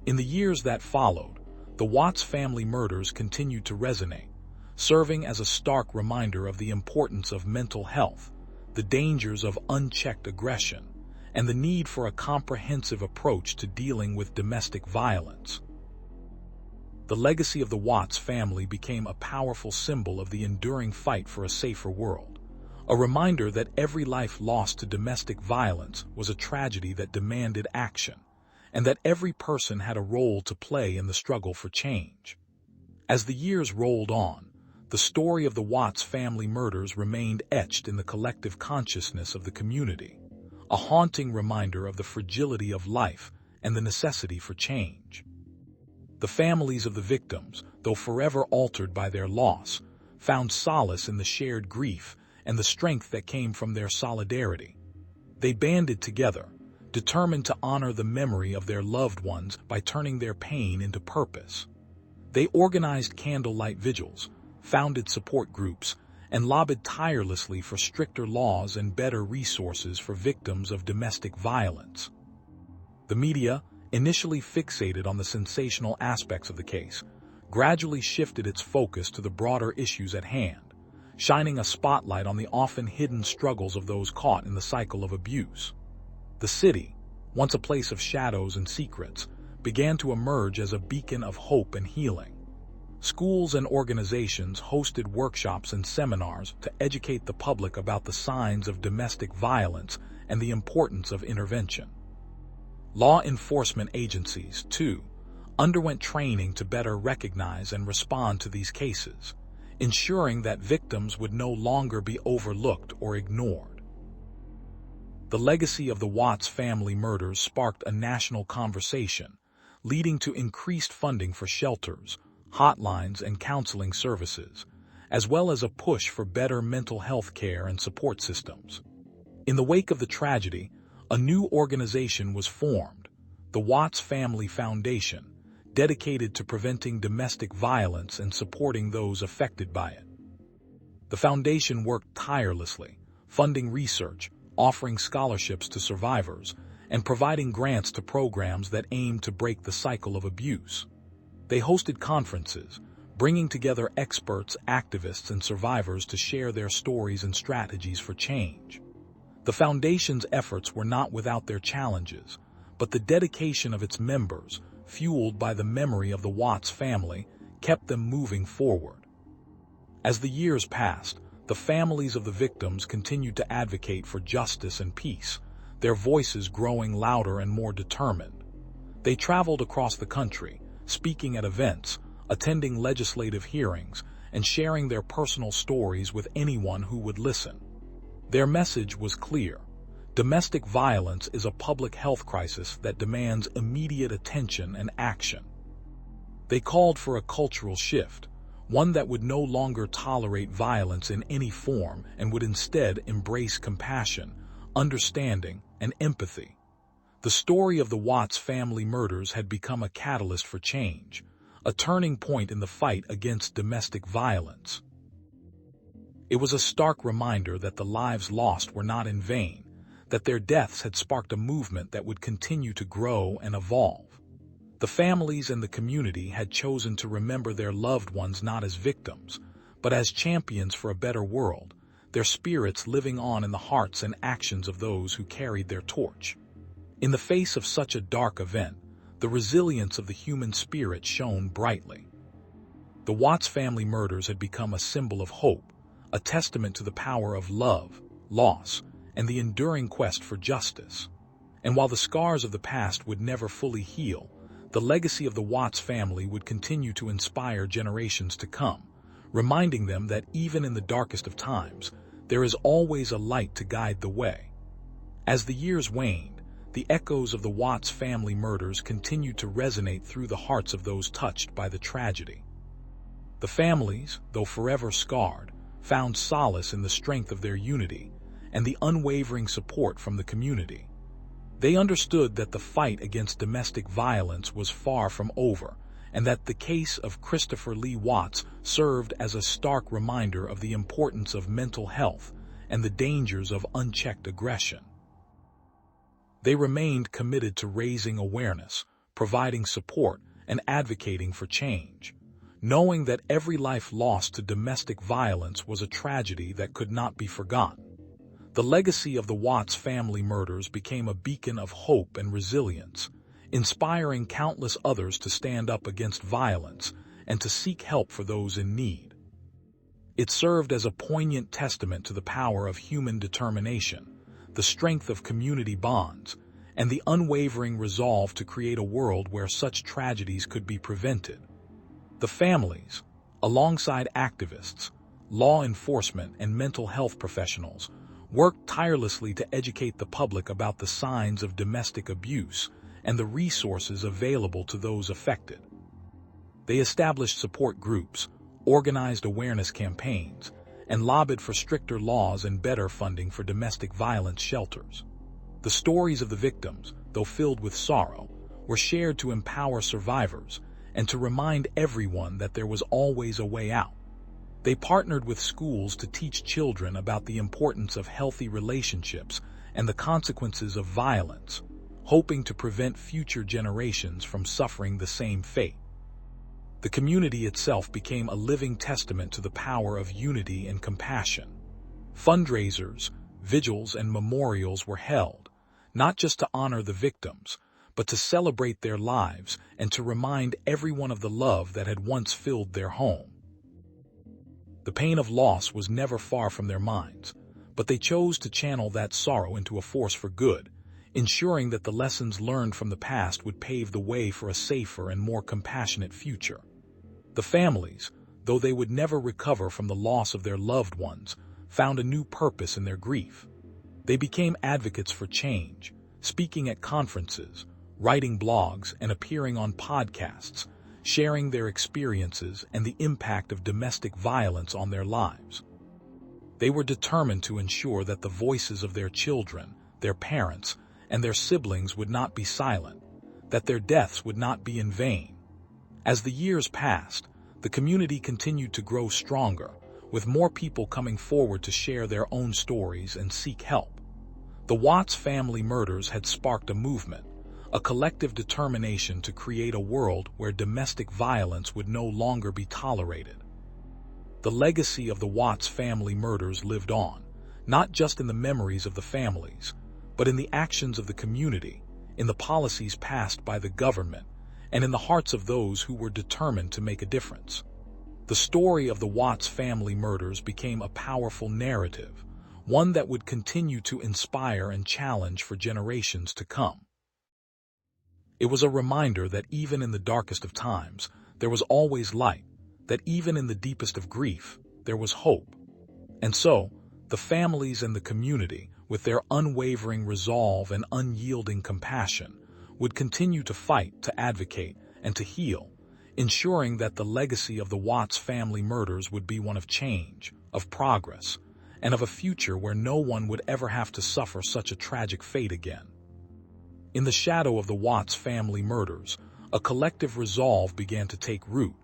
In the years that followed, the Watts family murders continued to resonate, serving as a stark reminder of the importance of mental health, the dangers of unchecked aggression, and the need for a comprehensive approach to dealing with domestic violence. The legacy of the Watts family became a powerful symbol of the enduring fight for a safer world, a reminder that every life lost to domestic violence was a tragedy that demanded action, and that every person had a role to play in the struggle for change. As the years rolled on, the story of the Watts family murders remained etched in the collective consciousness of the community, a haunting reminder of the fragility of life and the necessity for change. The families of the victims, though forever altered by their loss, found solace in the shared grief and the strength that came from their solidarity. They banded together, determined to honor the memory of their loved ones by turning their pain into purpose. They organized candlelight vigils, founded support groups, and lobbied tirelessly for stricter laws and better resources for victims of domestic violence. The media, initially fixated on the sensational aspects of the case, gradually shifted its focus to the broader issues at hand, shining a spotlight on the often hidden struggles of those caught in the cycle of abuse. The city, once a place of shadows and secrets, began to emerge as a beacon of hope and healing. Schools and organizations hosted workshops and seminars to educate the public about the signs of domestic violence and the importance of intervention. Law enforcement agencies, too, underwent training to better recognize and respond to these cases, ensuring that victims would no longer be overlooked or ignored. The legacy of the Watts family murders sparked a national conversation, leading to increased funding for shelters, hotlines, and counseling services, as well as a push for better mental health care and support systems. In the wake of the tragedy, a new organization was formed, the Watts Family Foundation, dedicated to preventing domestic violence and supporting those affected by it. The foundation worked tirelessly, funding research, offering scholarships to survivors, and providing grants to programs that aim to break the cycle of abuse. They hosted conferences, bringing together experts, activists, and survivors to share their stories and strategies for change. The foundation's efforts were not without their challenges, but the dedication of its members, fueled by the memory of the Watts family, kept them moving forward. As the years passed, the families of the victims continued to advocate for justice and peace, their voices growing louder and more determined. They traveled across the country, speaking at events, attending legislative hearings, and sharing their personal stories with anyone who would listen. Their message was clear. Domestic violence is a public health crisis that demands immediate attention and action. They called for a cultural shift, one that would no longer tolerate violence in any form and would instead embrace compassion, understanding, and empathy. The story of the Watts family murders had become a catalyst for change, a turning point in the fight against domestic violence. It was a stark reminder that the lives lost were not in vain, that their deaths had sparked a movement that would continue to grow and evolve. The families and the community had chosen to remember their loved ones not as victims, but as champions for a better world, their spirits living on in the hearts and actions of those who carried their torch. In the face of such a dark event, the resilience of the human spirit shone brightly. The Watts family murders had become a symbol of hope, a testament to the power of love, loss, and the enduring quest for justice. And while the scars of the past would never fully heal, the legacy of the Watts family would continue to inspire generations to come, reminding them that even in the darkest of times, there is always a light to guide the way. As the years waned, the echoes of the Watts family murders continued to resonate through the hearts of those touched by the tragedy. The families, though forever scarred, found solace in the strength of their unity and the unwavering support from the community. They understood that the fight against domestic violence was far from over, and that the case of Christopher Lee Watts served as a stark reminder of the importance of mental health and the dangers of unchecked aggression. They remained committed to raising awareness, providing support, and advocating for change, knowing that every life lost to domestic violence was a tragedy that could not be forgotten. The legacy of the Watts family murders became a beacon of hope and resilience, inspiring countless others to stand up against violence and to seek help for those in need. It served as a poignant testament to the power of human determination, the strength of community bonds, and the unwavering resolve to create a world where such tragedies could be prevented. The families, alongside activists, law enforcement, and mental health professionals, worked tirelessly to educate the public about the signs of domestic abuse and the resources available to those affected. They established support groups, organized awareness campaigns, and lobbied for stricter laws and better funding for domestic violence shelters. The stories of the victims, though filled with sorrow, were shared to empower survivors and to remind everyone that there was always a way out. They partnered with schools to teach children about the importance of healthy relationships and the consequences of violence, hoping to prevent future generations from suffering the same fate. The community itself became a living testament to the power of unity and compassion. Fundraisers, vigils, and memorials were held, not just to honor the victims, but to celebrate their lives and to remind everyone of the love that had once filled their home. The pain of loss was never far from their minds, but they chose to channel that sorrow into a force for good, ensuring that the lessons learned from the past would pave the way for a safer and more compassionate future. The families, though they would never recover from the loss of their loved ones, found a new purpose in their grief. They became advocates for change, speaking at conferences, writing blogs, and appearing on podcasts, sharing their experiences and the impact of domestic violence on their lives. They were determined to ensure that the voices of their children, their parents, and their siblings would not be silent, that their deaths would not be in vain. As the years passed, the community continued to grow stronger, with more people coming forward to share their own stories and seek help. The Watts family murders had sparked a movement, a collective determination to create a world where domestic violence would no longer be tolerated. The legacy of the Watts family murders lived on, not just in the memories of the families, but in the actions of the community, in the policies passed by the government, and in the hearts of those who were determined to make a difference. The story of the Watts family murders became a powerful narrative, one that would continue to inspire and challenge for generations to come. It was a reminder that even in the darkest of times, there was always light, that even in the deepest of grief, there was hope. And so, the families and the community, with their unwavering resolve and unyielding compassion, would continue to fight, to advocate, and to heal, ensuring that the legacy of the Watts family murders would be one of change, of progress, and of a future where no one would ever have to suffer such a tragic fate again. In the shadow of the Watts family murders, a collective resolve began to take root,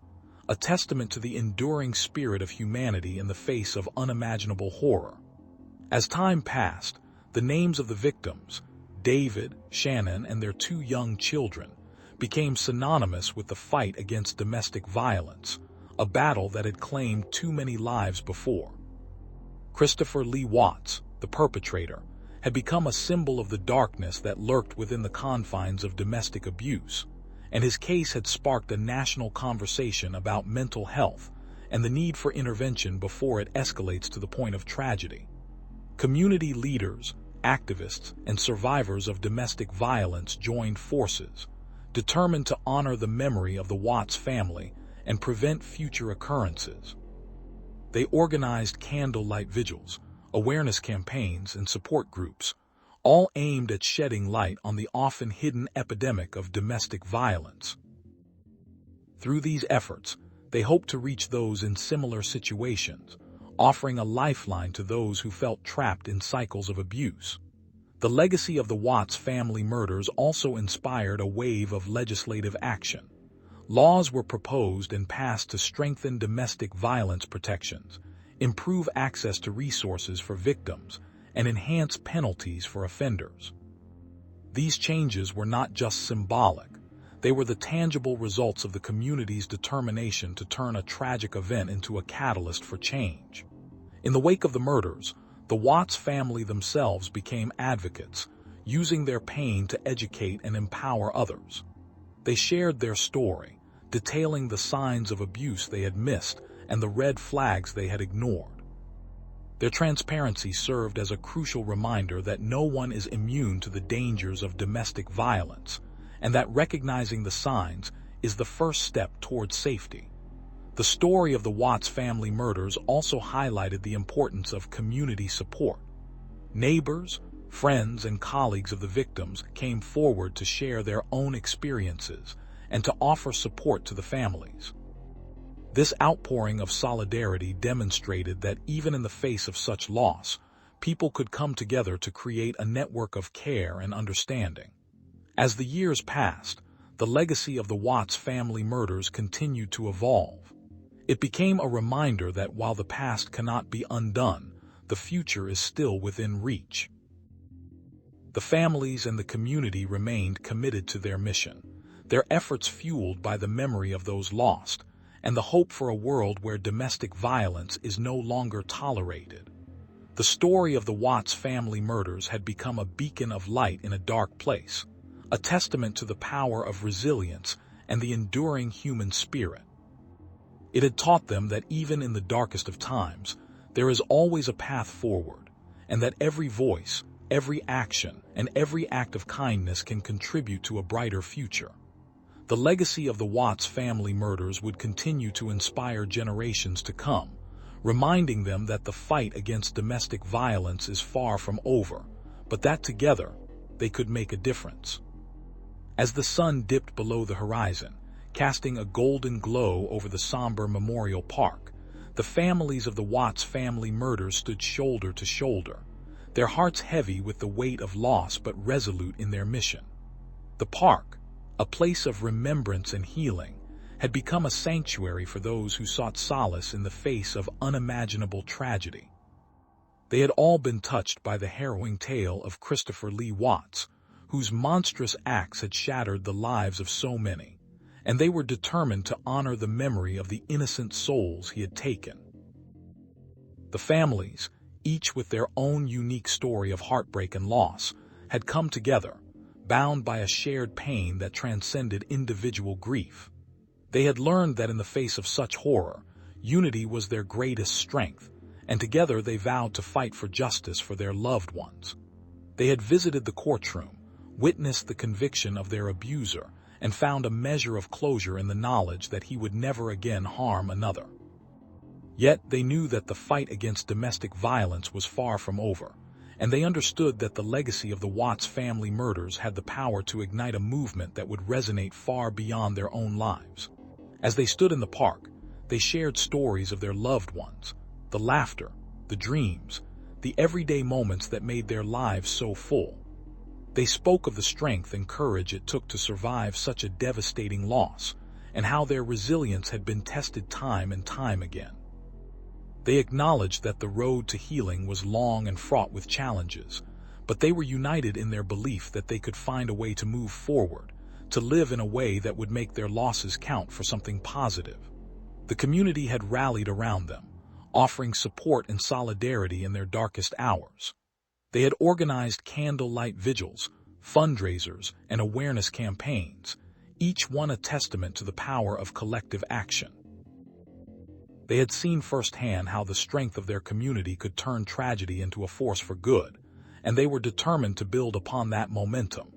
a testament to the enduring spirit of humanity in the face of unimaginable horror. As time passed, the names of the victims, David, Shannon, and their 2 young children, became synonymous with the fight against domestic violence, a battle that had claimed too many lives before. Christopher Lee Watts, the perpetrator, had become a symbol of the darkness that lurked within the confines of domestic abuse, and his case had sparked a national conversation about mental health and the need for intervention before it escalates to the point of tragedy. Community leaders, activists, and survivors of domestic violence joined forces, determined to honor the memory of the Watts family and prevent future occurrences. They organized candlelight vigils, awareness campaigns, and support groups, all aimed at shedding light on the often hidden epidemic of domestic violence. Through these efforts, they hoped to reach those in similar situations, offering a lifeline to those who felt trapped in cycles of abuse. The legacy of the Watts family murders also inspired a wave of legislative action. Laws were proposed and passed to strengthen domestic violence protections, improve access to resources for victims, and enhance penalties for offenders. These changes were not just symbolic, they were the tangible results of the community's determination to turn a tragic event into a catalyst for change. In the wake of the murders, the Watts family themselves became advocates, using their pain to educate and empower others. They shared their story, detailing the signs of abuse they had missed and the red flags they had ignored. Their transparency served as a crucial reminder that no one is immune to the dangers of domestic violence, and that recognizing the signs is the first step towards safety. The story of the Watts family murders also highlighted the importance of community support. Neighbors, Friends and colleagues of the victims came forward to share their own experiences and to offer support to the families. This outpouring of solidarity demonstrated that even in the face of such loss, people could come together to create a network of care and understanding. As the years passed, the legacy of the Watts family murders continued to evolve. It became a reminder that while the past cannot be undone, the future is still within reach. The families and the community remained committed to their mission, their efforts fueled by the memory of those lost, and the hope for a world where domestic violence is no longer tolerated. The story of the Watts family murders had become a beacon of light in a dark place, a testament to the power of resilience and the enduring human spirit. It had taught them that even in the darkest of times, there is always a path forward, and that every voice, every action, and every act of kindness can contribute to a brighter future. The legacy of the Watts family murders would continue to inspire generations to come, reminding them that the fight against domestic violence is far from over, but that together, they could make a difference. As the sun dipped below the horizon, casting a golden glow over the somber Memorial Park, the families of the Watts family murders stood shoulder to shoulder, their hearts heavy with the weight of loss but resolute in their mission. The park, a place of remembrance and healing, had become a sanctuary for those who sought solace in the face of unimaginable tragedy. They had all been touched by the harrowing tale of Christopher Lee Watts, whose monstrous acts had shattered the lives of so many, and they were determined to honor the memory of the innocent souls he had taken. The families, each with their own unique story of heartbreak and loss, had come together, bound by a shared pain that transcended individual grief. They had learned that in the face of such horror, unity was their greatest strength, and together they vowed to fight for justice for their loved ones. They had visited the courtroom, witnessed the conviction of their abuser, and found a measure of closure in the knowledge that he would never again harm another. Yet they knew that the fight against domestic violence was far from over, and they understood that the legacy of the Watts family murders had the power to ignite a movement that would resonate far beyond their own lives. As they stood in the park, they shared stories of their loved ones, the laughter, the dreams, the everyday moments that made their lives so full. They spoke of the strength and courage it took to survive such a devastating loss, and how their resilience had been tested time and time again. They acknowledged that the road to healing was long and fraught with challenges, but they were united in their belief that they could find a way to move forward, to live in a way that would make their losses count for something positive. The community had rallied around them, offering support and solidarity in their darkest hours. They had organized candlelight vigils, fundraisers, and awareness campaigns, each one a testament to the power of collective action. They had seen firsthand how the strength of their community could turn tragedy into a force for good, and they were determined to build upon that momentum.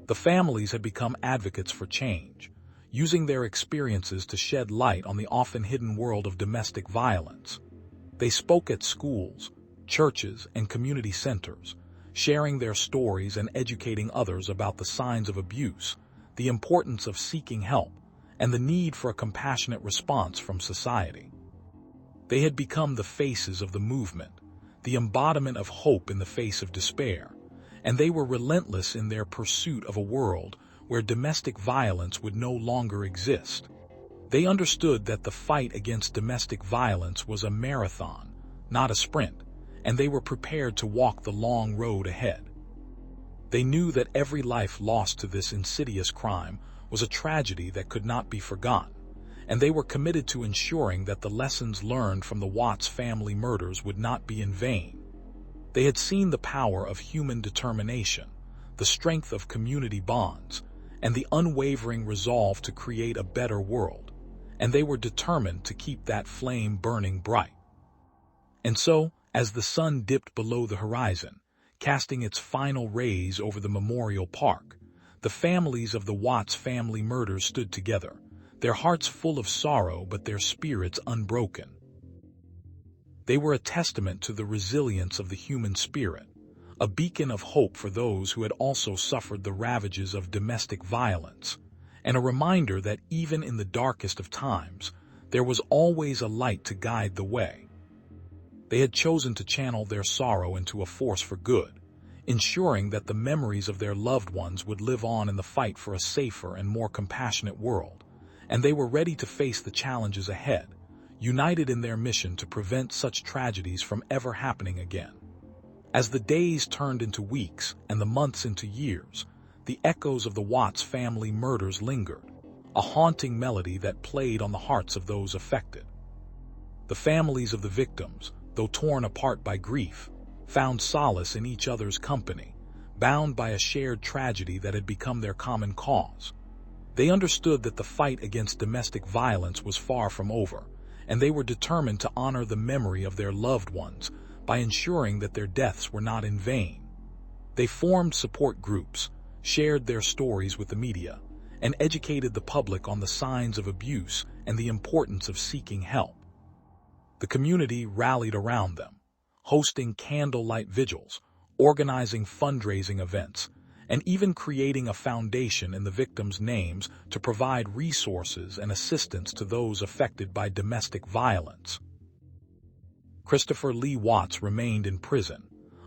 The families had become advocates for change, using their experiences to shed light on the often hidden world of domestic violence. They spoke at schools, churches, and community centers, sharing their stories and educating others about the signs of abuse, the importance of seeking help, and the need for a compassionate response from society. They had become the faces of the movement, the embodiment of hope in the face of despair, and they were relentless in their pursuit of a world where domestic violence would no longer exist. They understood that the fight against domestic violence was a marathon, not a sprint, and they were prepared to walk the long road ahead. They knew that every life lost to this insidious crime was a tragedy that could not be forgotten, and they were committed to ensuring that the lessons learned from the Watts family murders would not be in vain. They had seen the power of human determination, the strength of community bonds, and the unwavering resolve to create a better world, and they were determined to keep that flame burning bright. And so, as the sun dipped below the horizon, casting its final rays over the Memorial Park, the families of the Watts family murders stood together, their hearts full of sorrow but their spirits unbroken. They were a testament to the resilience of the human spirit, a beacon of hope for those who had also suffered the ravages of domestic violence, and a reminder that even in the darkest of times, there was always a light to guide the way. They had chosen to channel their sorrow into a force for good, ensuring that the memories of their loved ones would live on in the fight for a safer and more compassionate world, and they were ready to face the challenges ahead, united in their mission to prevent such tragedies from ever happening again. As the days turned into weeks and the months into years, the echoes of the Watts family murders lingered, a haunting melody that played on the hearts of those affected. The families of the victims, though torn apart by grief, found solace in each other's company, bound by a shared tragedy that had become their common cause. They understood that the fight against domestic violence was far from over, and they were determined to honor the memory of their loved ones by ensuring that their deaths were not in vain. They formed support groups, shared their stories with the media, and educated the public on the signs of abuse and the importance of seeking help. The community rallied around them, hosting candlelight vigils, organizing fundraising events, and even creating a foundation in the victims' names to provide resources and assistance to those affected by domestic violence. Christopher Lee Watts remained in prison,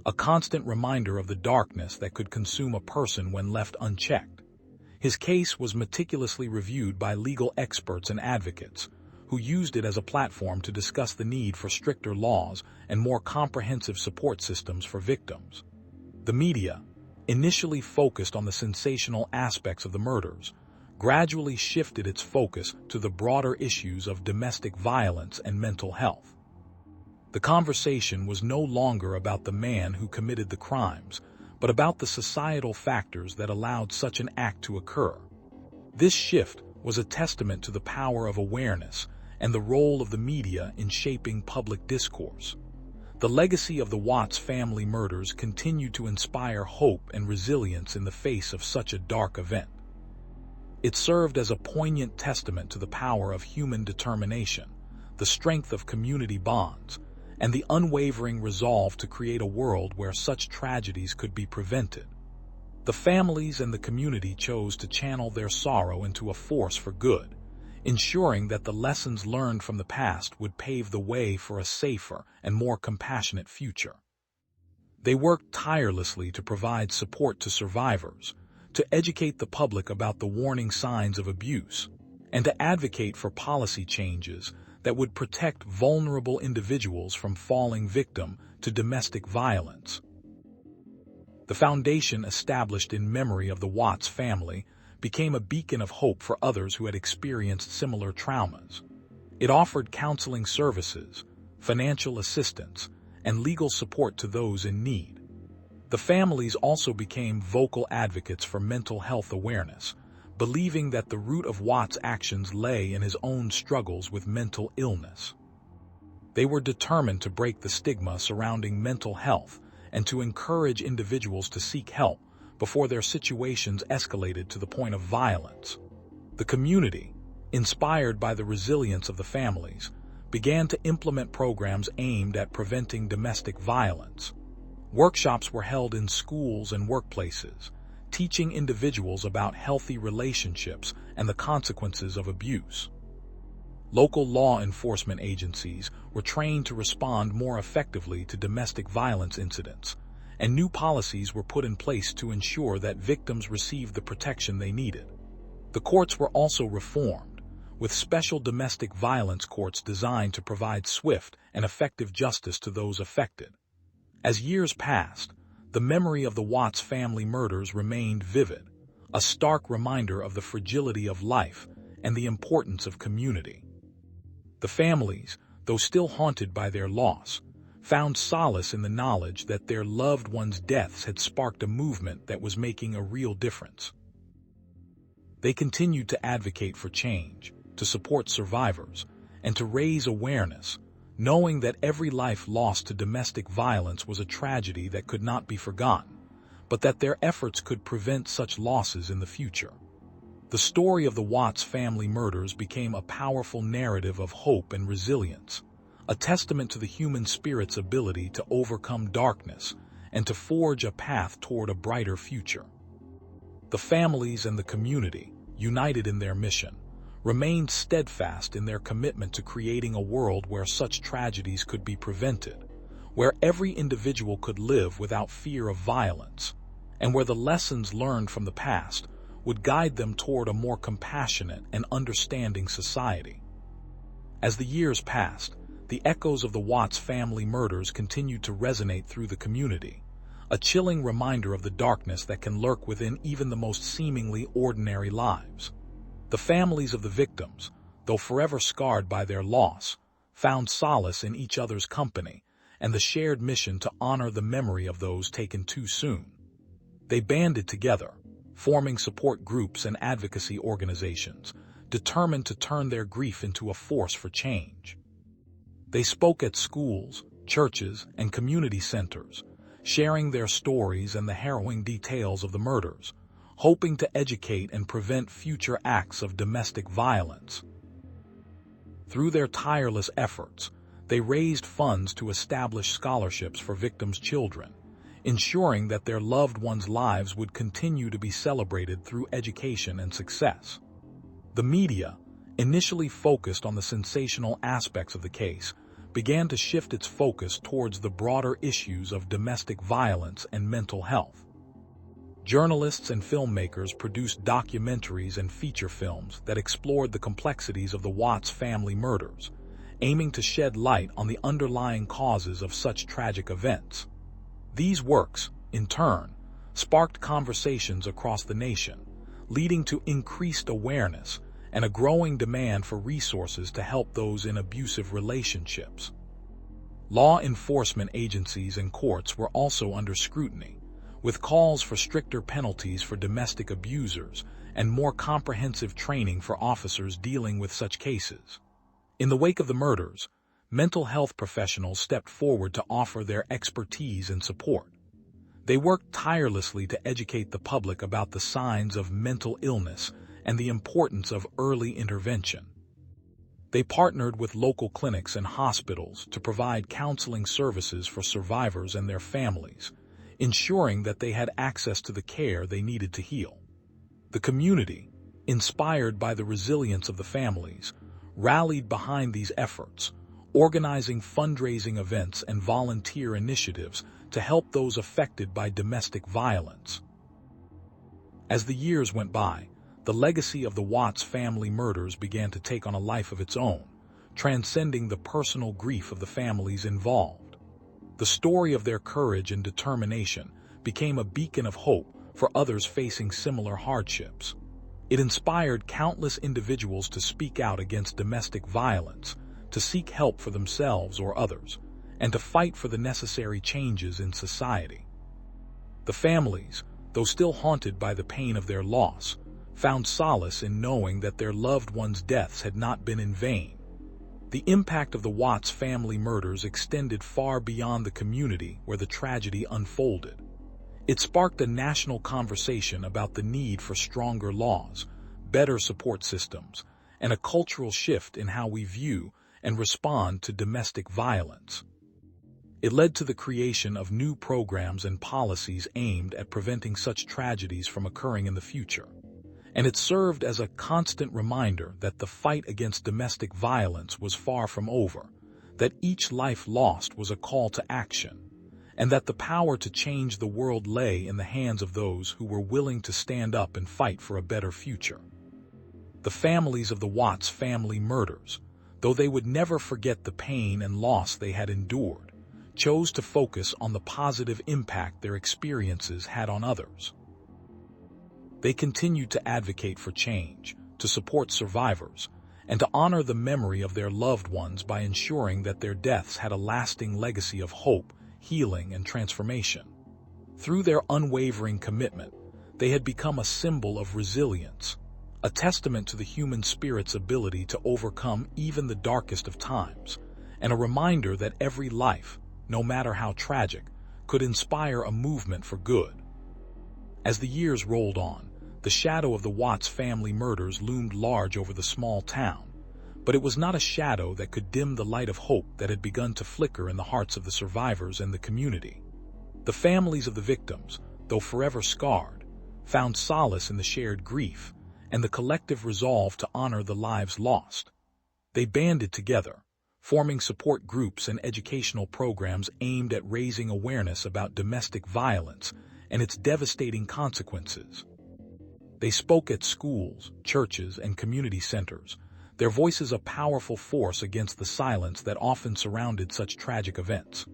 a constant reminder of the darkness that could consume a person when left unchecked. His case was meticulously reviewed by legal experts and advocates, who used it as a platform to discuss the need for stricter laws and more comprehensive support systems for victims. The media, initially focused on the sensational aspects of the murders, gradually shifted its focus to the broader issues of domestic violence and mental health. The conversation was no longer about the man who committed the crimes, but about the societal factors that allowed such an act to occur. This shift was a testament to the power of awareness and the role of the media in shaping public discourse. The legacy of the Watts family murders continued to inspire hope and resilience in the face of such a dark event. It served as a poignant testament to the power of human determination, the strength of community bonds, and the unwavering resolve to create a world where such tragedies could be prevented. The families and the community chose to channel their sorrow into a force for good, ensuring that the lessons learned from the past would pave the way for a safer and more compassionate future. They worked tirelessly to provide support to survivors, to educate the public about the warning signs of abuse, and to advocate for policy changes that would protect vulnerable individuals from falling victim to domestic violence. The foundation established in memory of the Watts family became a beacon of hope for others who had experienced similar traumas. It offered counseling services, financial assistance, and legal support to those in need. The families also became vocal advocates for mental health awareness, believing that the root of Watts' actions lay in his own struggles with mental illness. They were determined to break the stigma surrounding mental health and to encourage individuals to seek help before their situations escalated to the point of violence. The community, inspired by the resilience of the families, began to implement programs aimed at preventing domestic violence. Workshops were held in schools and workplaces, teaching individuals about healthy relationships and the consequences of abuse. Local law enforcement agencies were trained to respond more effectively to domestic violence incidents, and new policies were put in place to ensure that victims received the protection they needed. The courts were also reformed, with special domestic violence courts designed to provide swift and effective justice to those affected. As years passed, the memory of the Watts family murders remained vivid, a stark reminder of the fragility of life and the importance of community. The families, though still haunted by their loss, found solace in the knowledge that their loved ones' deaths had sparked a movement that was making a real difference. They continued to advocate for change, to support survivors, and to raise awareness, knowing that every life lost to domestic violence was a tragedy that could not be forgotten, but that their efforts could prevent such losses in the future. The story of the Watts family murders became a powerful narrative of hope and resilience, a testament to the human spirit's ability to overcome darkness and to forge a path toward a brighter future. The families and the community, united in their mission, remained steadfast in their commitment to creating a world where such tragedies could be prevented, where every individual could live without fear of violence, and where the lessons learned from the past would guide them toward a more compassionate and understanding society. As the years passed, the echoes of the Watts family murders continued to resonate through the community, a chilling reminder of the darkness that can lurk within even the most seemingly ordinary lives. The families of the victims, though forever scarred by their loss, found solace in each other's company and the shared mission to honor the memory of those taken too soon. They banded together, forming support groups and advocacy organizations, determined to turn their grief into a force for change. They spoke at schools, churches, and community centers, sharing their stories and the harrowing details of the murders, hoping to educate and prevent future acts of domestic violence. Through their tireless efforts, they raised funds to establish scholarships for victims' children, ensuring that their loved ones' lives would continue to be celebrated through education and success. The media, initially focused on the sensational aspects of the case, began to shift its focus towards the broader issues of domestic violence and mental health. Journalists and filmmakers produced documentaries and feature films that explored the complexities of the Watts family murders, aiming to shed light on the underlying causes of such tragic events. These works, in turn, sparked conversations across the nation, leading to increased awareness and a growing demand for resources to help those in abusive relationships. Law enforcement agencies and courts were also under scrutiny, with calls for stricter penalties for domestic abusers and more comprehensive training for officers dealing with such cases. In the wake of the murders, mental health professionals stepped forward to offer their expertise and support. They worked tirelessly to educate the public about the signs of mental illness and the importance of early intervention. They partnered with local clinics and hospitals to provide counseling services for survivors and their families, ensuring that they had access to the care they needed to heal. The community, inspired by the resilience of the families, rallied behind these efforts, organizing fundraising events and volunteer initiatives to help those affected by domestic violence. As the years went by, the legacy of the Watts family murders began to take on a life of its own, transcending the personal grief of the families involved. The story of their courage and determination became a beacon of hope for others facing similar hardships. It inspired countless individuals to speak out against domestic violence, to seek help for themselves or others, and to fight for the necessary changes in society. The families, though still haunted by the pain of their loss, found solace in knowing that their loved ones' deaths had not been in vain. The impact of the Watts family murders extended far beyond the community where the tragedy unfolded. It sparked a national conversation about the need for stronger laws, better support systems, and a cultural shift in how we view and respond to domestic violence. It led to the creation of new programs and policies aimed at preventing such tragedies from occurring in the future. And it served as a constant reminder that the fight against domestic violence was far from over, that each life lost was a call to action, and that the power to change the world lay in the hands of those who were willing to stand up and fight for a better future. The families of the Watts family murders, though they would never forget the pain and loss they had endured, chose to focus on the positive impact their experiences had on others. They continued to advocate for change, to support survivors, and to honor the memory of their loved ones by ensuring that their deaths had a lasting legacy of hope, healing, and transformation. Through their unwavering commitment, they had become a symbol of resilience, a testament to the human spirit's ability to overcome even the darkest of times, and a reminder that every life, no matter how tragic, could inspire a movement for good. As the years rolled on, the shadow of the Watts family murders loomed large over the small town, but it was not a shadow that could dim the light of hope that had begun to flicker in the hearts of the survivors and the community. The families of the victims, though forever scarred, found solace in the shared grief and the collective resolve to honor the lives lost. They banded together, forming support groups and educational programs aimed at raising awareness about domestic violence and its devastating consequences. They spoke at schools, churches, and community centers, their voices a powerful force against the silence that often surrounded such tragic events.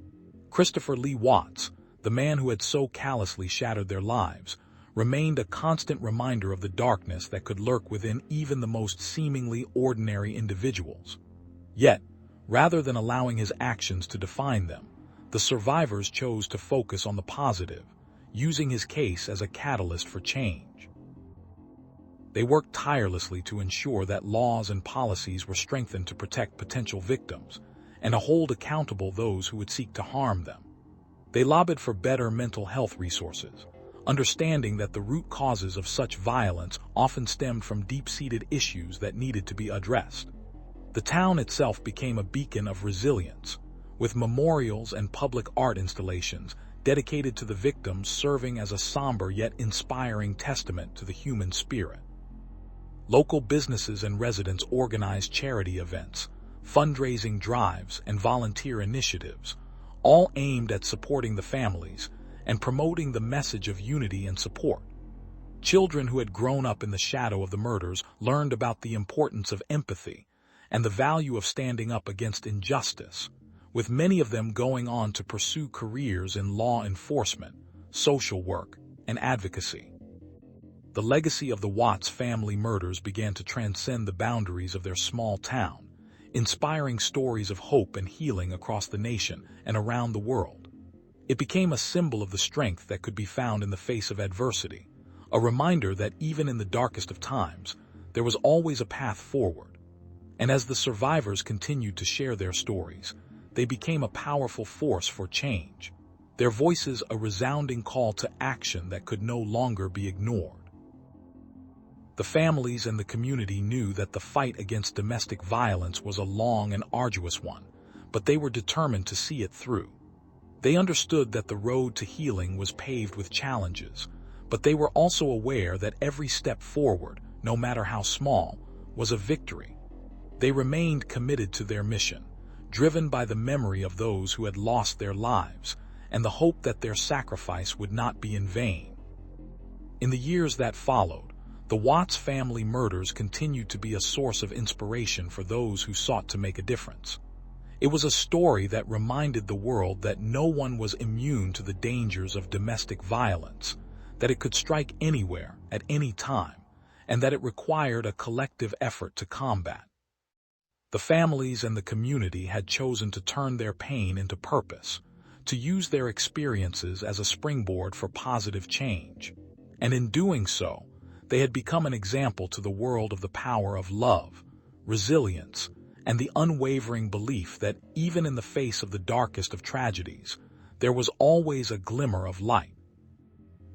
Christopher Lee Watts, the man who had so callously shattered their lives, remained a constant reminder of the darkness that could lurk within even the most seemingly ordinary individuals. Yet, rather than allowing his actions to define them, the survivors chose to focus on the positive, using his case as a catalyst for change. They worked tirelessly to ensure that laws and policies were strengthened to protect potential victims and to hold accountable those who would seek to harm them. They lobbied for better mental health resources, understanding that the root causes of such violence often stemmed from deep-seated issues that needed to be addressed. The town itself became a beacon of resilience, with memorials and public art installations dedicated to the victims serving as a somber yet inspiring testament to the human spirit. Local businesses and residents organized charity events, fundraising drives, and volunteer initiatives, all aimed at supporting the families and promoting the message of unity and support. Children who had grown up in the shadow of the murders learned about the importance of empathy and the value of standing up against injustice, with many of them going on to pursue careers in law enforcement, social work, and advocacy. The legacy of the Watts family murders began to transcend the boundaries of their small town, inspiring stories of hope and healing across the nation and around the world. It became a symbol of the strength that could be found in the face of adversity, a reminder that even in the darkest of times, there was always a path forward. And as the survivors continued to share their stories, they became a powerful force for change, their voices a resounding call to action that could no longer be ignored. The families and the community knew that the fight against domestic violence was a long and arduous one, but they were determined to see it through. They understood that the road to healing was paved with challenges, but they were also aware that every step forward, no matter how small, was a victory. They remained committed to their mission, driven by the memory of those who had lost their lives and the hope that their sacrifice would not be in vain. In the years that followed, the Watts family murders continued to be a source of inspiration for those who sought to make a difference. It was a story that reminded the world that no one was immune to the dangers of domestic violence, that it could strike anywhere, at any time, and that it required a collective effort to combat. The families and the community had chosen to turn their pain into purpose, to use their experiences as a springboard for positive change. And in doing so, they had become an example to the world of the power of love, resilience, and the unwavering belief that even in the face of the darkest of tragedies, there was always a glimmer of light.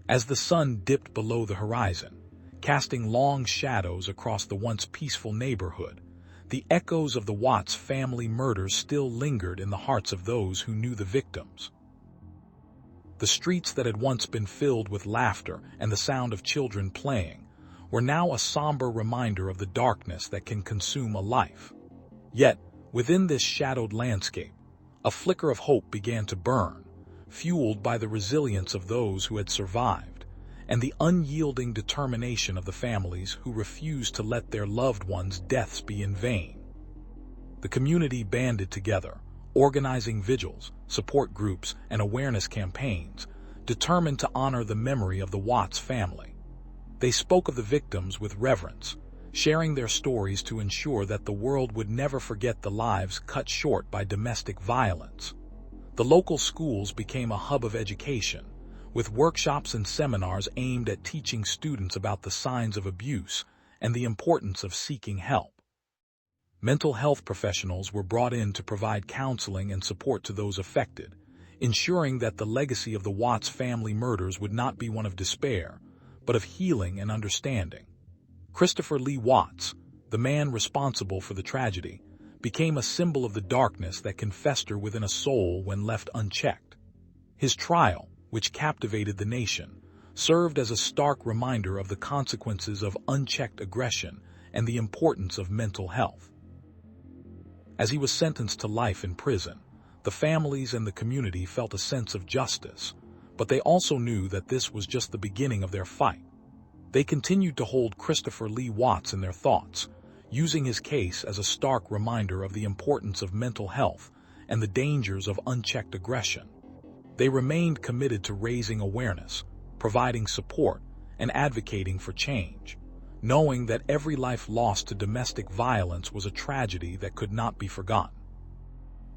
As the sun dipped below the horizon, casting long shadows across the once peaceful neighborhood, the echoes of the Watts family murders still lingered in the hearts of those who knew the victims. The streets that had once been filled with laughter and the sound of children playing were now a somber reminder of the darkness that can consume a life. Yet, within this shadowed landscape, a flicker of hope began to burn, fueled by the resilience of those who had survived, and the unyielding determination of the families who refused to let their loved ones' deaths be in vain. The community banded together, organizing vigils, support groups, and awareness campaigns, determined to honor the memory of the Watts family. They spoke of the victims with reverence, sharing their stories to ensure that the world would never forget the lives cut short by domestic violence. The local schools became a hub of education, with workshops and seminars aimed at teaching students about the signs of abuse and the importance of seeking help. Mental health professionals were brought in to provide counseling and support to those affected, ensuring that the legacy of the Watts family murders would not be one of despair, but of healing and understanding. Christopher Lee Watts, the man responsible for the tragedy, became a symbol of the darkness that can fester within a soul when left unchecked. His trial, which captivated the nation, served as a stark reminder of the consequences of unchecked aggression and the importance of mental health. As he was sentenced to life in prison, the families and the community felt a sense of justice, but they also knew that this was just the beginning of their fight. They continued to hold Christopher Lee Watts in their thoughts, using his case as a stark reminder of the importance of mental health and the dangers of unchecked aggression. They remained committed to raising awareness, providing support, and advocating for change, knowing that every life lost to domestic violence was a tragedy that could not be forgotten.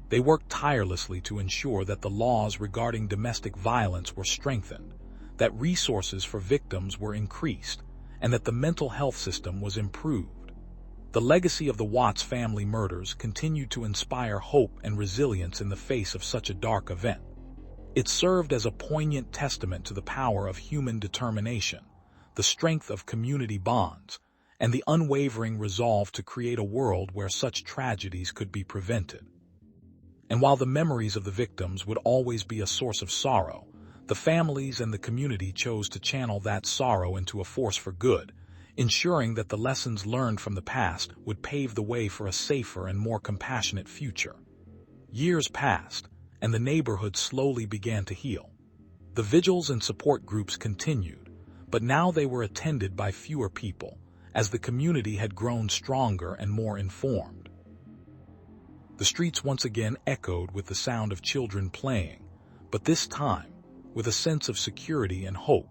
They worked tirelessly to ensure that the laws regarding domestic violence were strengthened, that resources for victims were increased, and that the mental health system was improved. The legacy of the Watts family murders continued to inspire hope and resilience in the face of such a dark event. It served as a poignant testament to the power of human determination, the strength of community bonds, and the unwavering resolve to create a world where such tragedies could be prevented. And while the memories of the victims would always be a source of sorrow, the families and the community chose to channel that sorrow into a force for good, ensuring that the lessons learned from the past would pave the way for a safer and more compassionate future. Years passed, and the neighborhood slowly began to heal. The vigils and support groups continued, but now they were attended by fewer people, as the community had grown stronger and more informed. The streets once again echoed with the sound of children playing, but this time, with a sense of security and hope.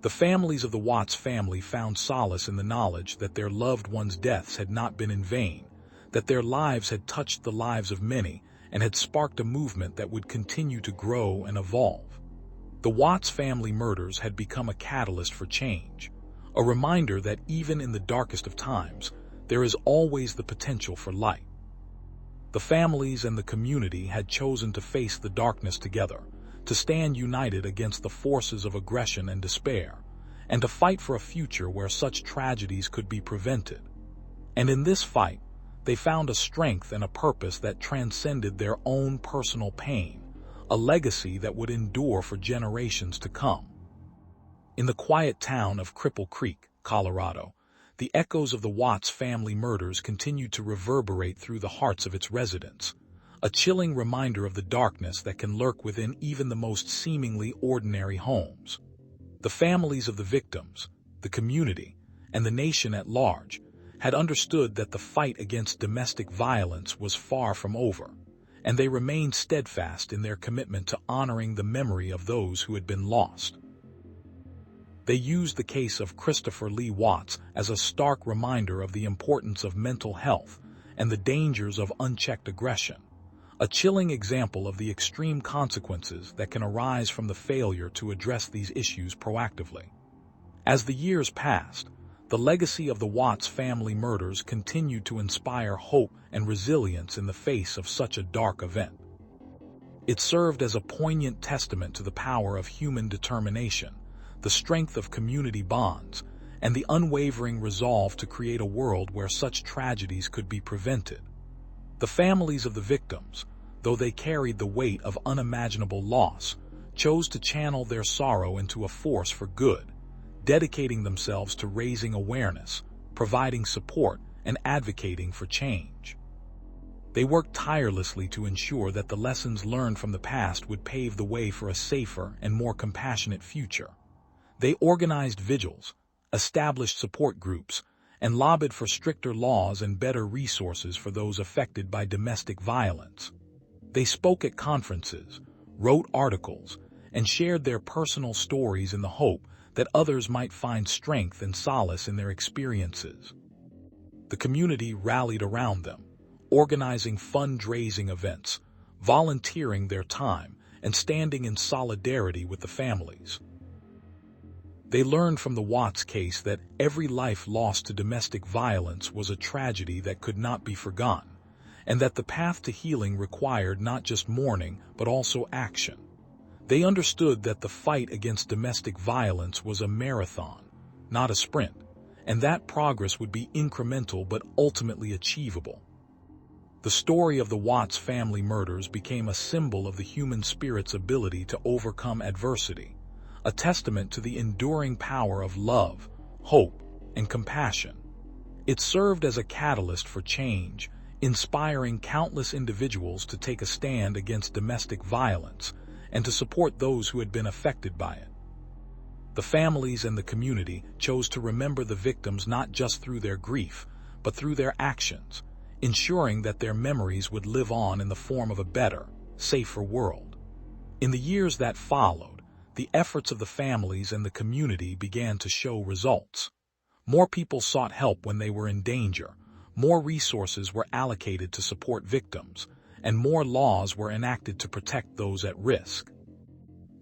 The families of the Watts family found solace in the knowledge that their loved ones' deaths had not been in vain, that their lives had touched the lives of many and had sparked a movement that would continue to grow and evolve. The Watts family murders had become a catalyst for change, a reminder that even in the darkest of times, there is always the potential for light. The families and the community had chosen to face the darkness together, to stand united against the forces of aggression and despair, and to fight for a future where such tragedies could be prevented. And in this fight, they found a strength and a purpose that transcended their own personal pain, a legacy that would endure for generations to come. In the quiet town of Cripple Creek, Colorado, the echoes of the Watts family murders continued to reverberate through the hearts of its residents, a chilling reminder of the darkness that can lurk within even the most seemingly ordinary homes. The families of the victims, the community, and the nation at large had understood that the fight against domestic violence was far from over, and they remained steadfast in their commitment to honoring the memory of those who had been lost. They used the case of Christopher Lee Watts as a stark reminder of the importance of mental health and the dangers of unchecked aggression, a chilling example of the extreme consequences that can arise from the failure to address these issues proactively. As the years passed, the legacy of the Watts family murders continued to inspire hope and resilience in the face of such a dark event. It served as a poignant testament to the power of human determination, the strength of community bonds, and the unwavering resolve to create a world where such tragedies could be prevented. The families of the victims, though they carried the weight of unimaginable loss, chose to channel their sorrow into a force for good, dedicating themselves to raising awareness, providing support, and advocating for change. They worked tirelessly to ensure that the lessons learned from the past would pave the way for a safer and more compassionate future. They organized vigils, established support groups, and lobbied for stricter laws and better resources for those affected by domestic violence. They spoke at conferences, wrote articles, and shared their personal stories in the hope that others might find strength and solace in their experiences. The community rallied around them, organizing fundraising events, volunteering their time, and standing in solidarity with the families. They learned from the Watts case that every life lost to domestic violence was a tragedy that could not be forgotten, and that the path to healing required not just mourning but also action. They understood that the fight against domestic violence was a marathon, not a sprint, and that progress would be incremental but ultimately achievable. The story of the Watts family murders became a symbol of the human spirit's ability to overcome adversity, a testament to the enduring power of love, hope, and compassion. It served as a catalyst for change, inspiring countless individuals to take a stand against domestic violence and to support those who had been affected by it. The families and the community chose to remember the victims not just through their grief, but through their actions, ensuring that their memories would live on in the form of a better, safer world. In the years that followed, the efforts of the families and the community began to show results. More people sought help when they were in danger, more resources were allocated to support victims, and more laws were enacted to protect those at risk.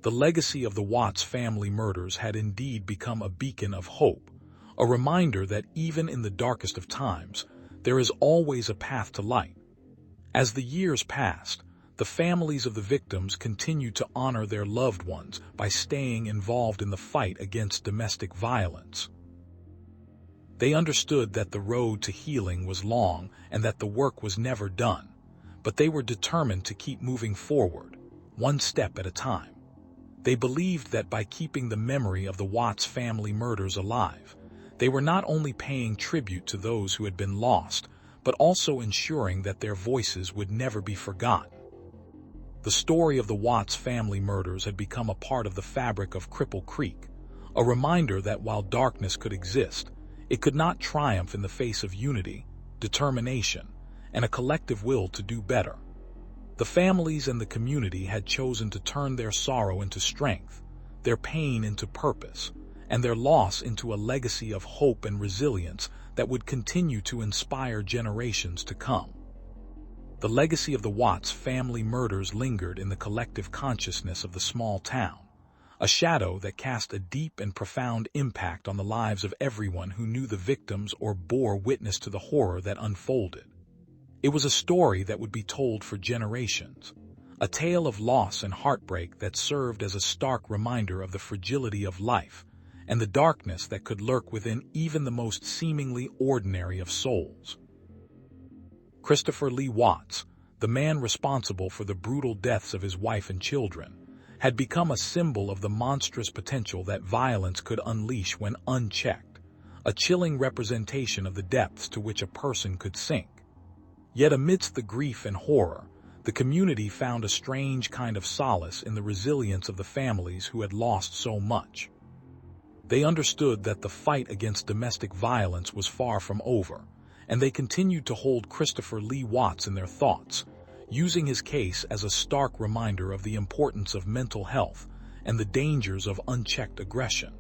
The legacy of the Watts family murders had indeed become a beacon of hope, a reminder that even in the darkest of times, there is always a path to light. As the years passed, the families of the victims continued to honor their loved ones by staying involved in the fight against domestic violence. They understood that the road to healing was long and that the work was never done, but they were determined to keep moving forward, one step at a time. They believed that by keeping the memory of the Watts family murders alive, they were not only paying tribute to those who had been lost, but also ensuring that their voices would never be forgotten. The story of the Watts family murders had become a part of the fabric of Cripple Creek, a reminder that while darkness could exist, it could not triumph in the face of unity, determination, and a collective will to do better. The families and the community had chosen to turn their sorrow into strength, their pain into purpose, and their loss into a legacy of hope and resilience that would continue to inspire generations to come. The legacy of the Watts family murders lingered in the collective consciousness of the small town, a shadow that cast a deep and profound impact on the lives of everyone who knew the victims or bore witness to the horror that unfolded. It was a story that would be told for generations, a tale of loss and heartbreak that served as a stark reminder of the fragility of life and the darkness that could lurk within even the most seemingly ordinary of souls. Christopher Lee Watts, the man responsible for the brutal deaths of his wife and children, had become a symbol of the monstrous potential that violence could unleash when unchecked, a chilling representation of the depths to which a person could sink. Yet amidst the grief and horror, the community found a strange kind of solace in the resilience of the families who had lost so much. They understood that the fight against domestic violence was far from over, and they continued to hold Christopher Lee Watts in their thoughts, using his case as a stark reminder of the importance of mental health and the dangers of unchecked aggression.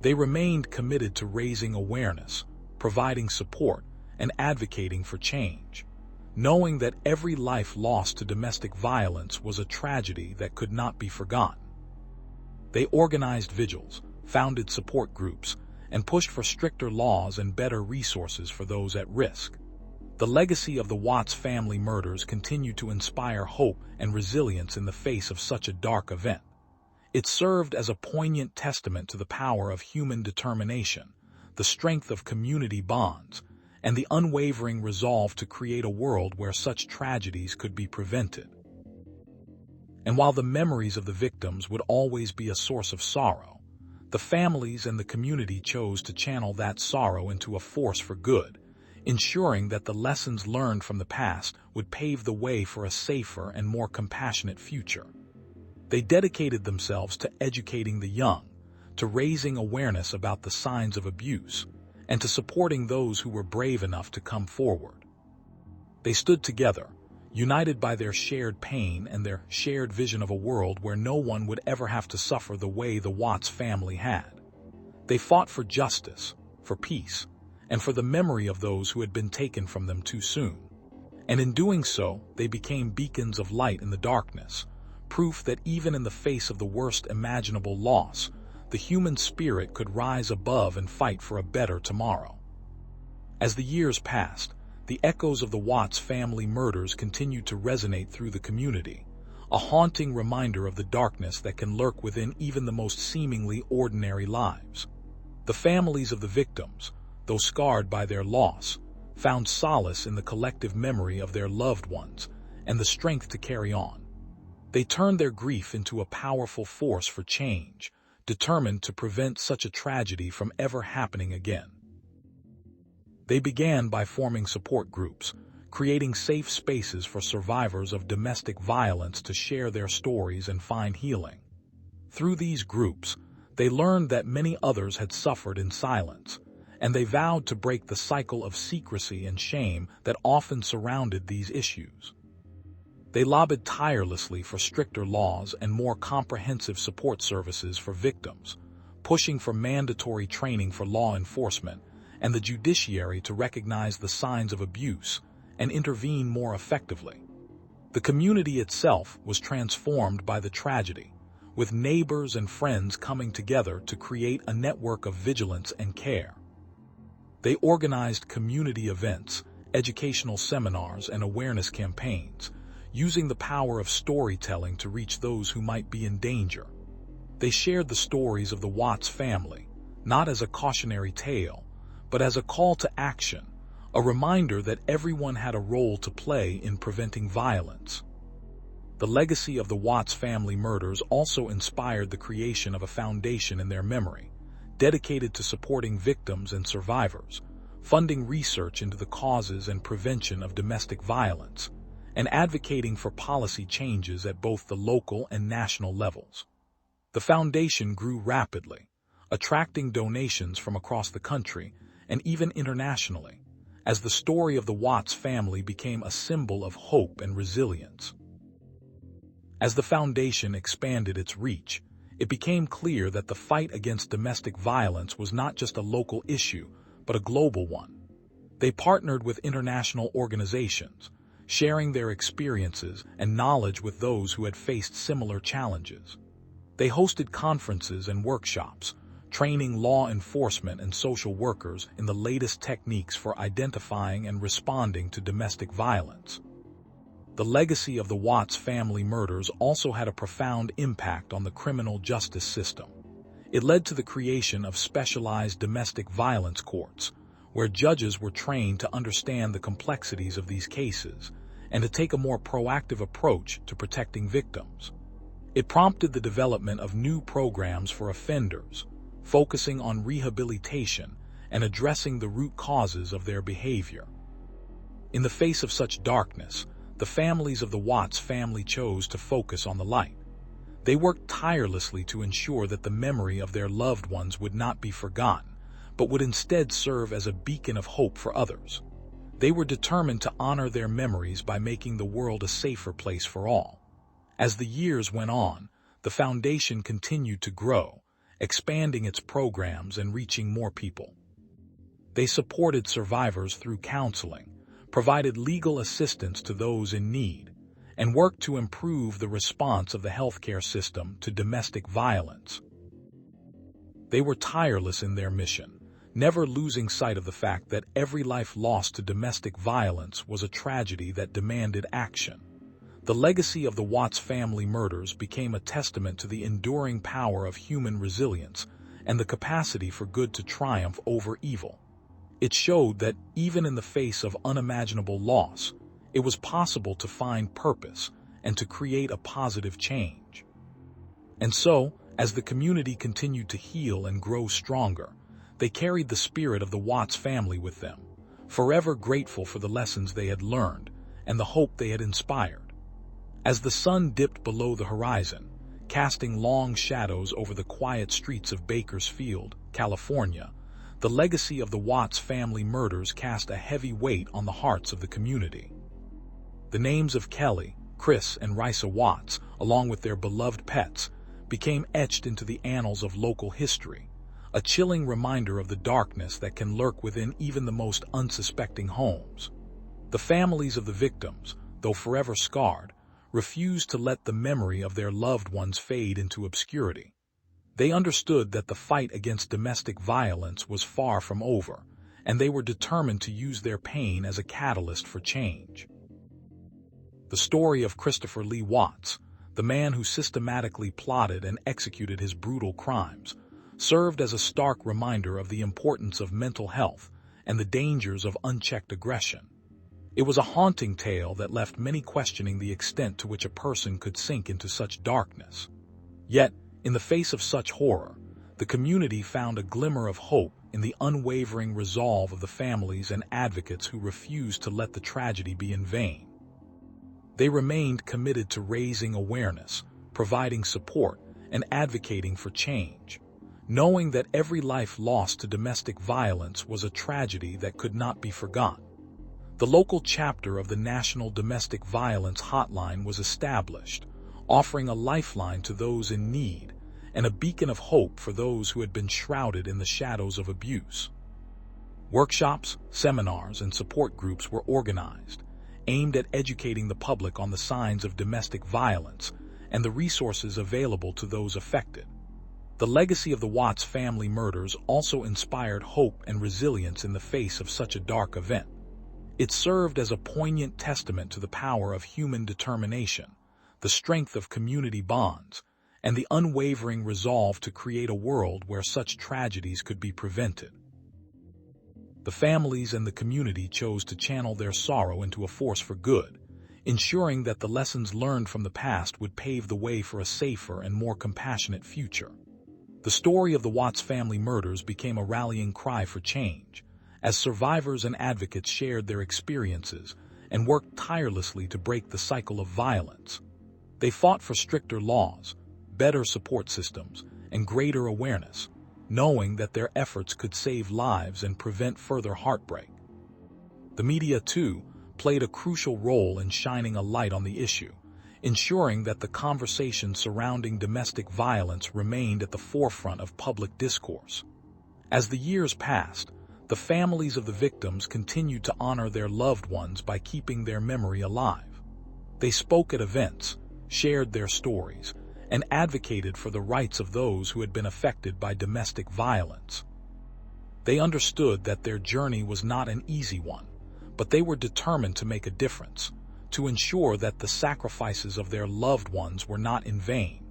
They remained committed to raising awareness, providing support, and advocating for change, knowing that every life lost to domestic violence was a tragedy that could not be forgotten. They organized vigils, founded support groups, and pushed for stricter laws and better resources for those at risk. The legacy of the Watts family murders continued to inspire hope and resilience in the face of such a dark event. It served as a poignant testament to the power of human determination, the strength of community bonds, and the unwavering resolve to create a world where such tragedies could be prevented. And while the memories of the victims would always be a source of sorrow, the families and the community chose to channel that sorrow into a force for good, ensuring that the lessons learned from the past would pave the way for a safer and more compassionate future. They dedicated themselves to educating the young, to raising awareness about the signs of abuse, and to supporting those who were brave enough to come forward. They stood together, united by their shared pain and their shared vision of a world where no one would ever have to suffer the way the Watts family had. They fought for justice, for peace, and for the memory of those who had been taken from them too soon. And in doing so, they became beacons of light in the darkness, proof that even in the face of the worst imaginable loss, the human spirit could rise above and fight for a better tomorrow. As the years passed, the echoes of the Watts family murders continued to resonate through the community, a haunting reminder of the darkness that can lurk within even the most seemingly ordinary lives. The families of the victims, though scarred by their loss, found solace in the collective memory of their loved ones and the strength to carry on. They turned their grief into a powerful force for change, determined to prevent such a tragedy from ever happening again. They began by forming support groups, creating safe spaces for survivors of domestic violence to share their stories and find healing. Through these groups, they learned that many others had suffered in silence, and they vowed to break the cycle of secrecy and shame that often surrounded these issues. They lobbied tirelessly for stricter laws and more comprehensive support services for victims, pushing for mandatory training for law enforcement and the judiciary to recognize the signs of abuse and intervene more effectively. The community itself was transformed by the tragedy, with neighbors and friends coming together to create a network of vigilance and care. They organized community events, educational seminars, and awareness campaigns, using the power of storytelling to reach those who might be in danger. They shared the stories of the Watts family, not as a cautionary tale, but as a call to action, a reminder that everyone had a role to play in preventing violence. The legacy of the Watts family murders also inspired the creation of a foundation in their memory, dedicated to supporting victims and survivors, funding research into the causes and prevention of domestic violence, and advocating for policy changes at both the local and national levels. The foundation grew rapidly, attracting donations from across the country and even internationally, as the story of the Watts family became a symbol of hope and resilience. As the foundation expanded its reach, it became clear that the fight against domestic violence was not just a local issue, but a global one. They partnered with international organizations, sharing their experiences and knowledge with those who had faced similar challenges. They hosted conferences and workshops, training law enforcement and social workers in the latest techniques for identifying and responding to domestic violence. The legacy of the Watts family murders also had a profound impact on the criminal justice system. It led to the creation of specialized domestic violence courts, where judges were trained to understand the complexities of these cases and to take a more proactive approach to protecting victims. It prompted the development of new programs for offenders, focusing on rehabilitation and addressing the root causes of their behavior. In the face of such darkness, the families of the Watts family chose to focus on the light. They worked tirelessly to ensure that the memory of their loved ones would not be forgotten, but would instead serve as a beacon of hope for others. They were determined to honor their memories by making the world a safer place for all. As the years went on, the foundation continued to grow, expanding its programs and reaching more people. They supported survivors through counseling, provided legal assistance to those in need, and worked to improve the response of the healthcare system to domestic violence. They were tireless in their mission, never losing sight of the fact that every life lost to domestic violence was a tragedy that demanded action. The legacy of the Watts family murders became a testament to the enduring power of human resilience and the capacity for good to triumph over evil. It showed that even in the face of unimaginable loss, it was possible to find purpose and to create a positive change. And so, as the community continued to heal and grow stronger, they carried the spirit of the Watts family with them, forever grateful for the lessons they had learned and the hope they had inspired. As the sun dipped below the horizon, casting long shadows over the quiet streets of Bakersfield, California, the legacy of the Watts family murders cast a heavy weight on the hearts of the community. The names of Kelly, Chris, and Risa Watts, along with their beloved pets, became etched into the annals of local history, a chilling reminder of the darkness that can lurk within even the most unsuspecting homes. The families of the victims, though forever scarred, refused to let the memory of their loved ones fade into obscurity. They understood that the fight against domestic violence was far from over, and they were determined to use their pain as a catalyst for change. The story of Christopher Lee Watts, the man who systematically plotted and executed his brutal crimes, served as a stark reminder of the importance of mental health and the dangers of unchecked aggression. It was a haunting tale that left many questioning the extent to which a person could sink into such darkness. Yet, in the face of such horror, the community found a glimmer of hope in the unwavering resolve of the families and advocates who refused to let the tragedy be in vain. They remained committed to raising awareness, providing support, and advocating for change, knowing that every life lost to domestic violence was a tragedy that could not be forgotten. The local chapter of the National Domestic Violence Hotline was established, offering a lifeline to those in need and a beacon of hope for those who had been shrouded in the shadows of abuse. Workshops, seminars, and support groups were organized, aimed at educating the public on the signs of domestic violence and the resources available to those affected. The legacy of the Watts family murders also inspired hope and resilience in the face of such a dark event. It served as a poignant testament to the power of human determination, the strength of community bonds, and the unwavering resolve to create a world where such tragedies could be prevented. The families and the community chose to channel their sorrow into a force for good, ensuring that the lessons learned from the past would pave the way for a safer and more compassionate future. The story of the Watts family murders became a rallying cry for change, as survivors and advocates shared their experiences and worked tirelessly to break the cycle of violence. They fought for stricter laws, better support systems, and greater awareness, knowing that their efforts could save lives and prevent further heartbreak. The media, too, played a crucial role in shining a light on the issue, ensuring that the conversation surrounding domestic violence remained at the forefront of public discourse. As the years passed, the families of the victims continued to honor their loved ones by keeping their memory alive. They spoke at events, shared their stories, and advocated for the rights of those who had been affected by domestic violence. They understood that their journey was not an easy one, but they were determined to make a difference, to ensure that the sacrifices of their loved ones were not in vain.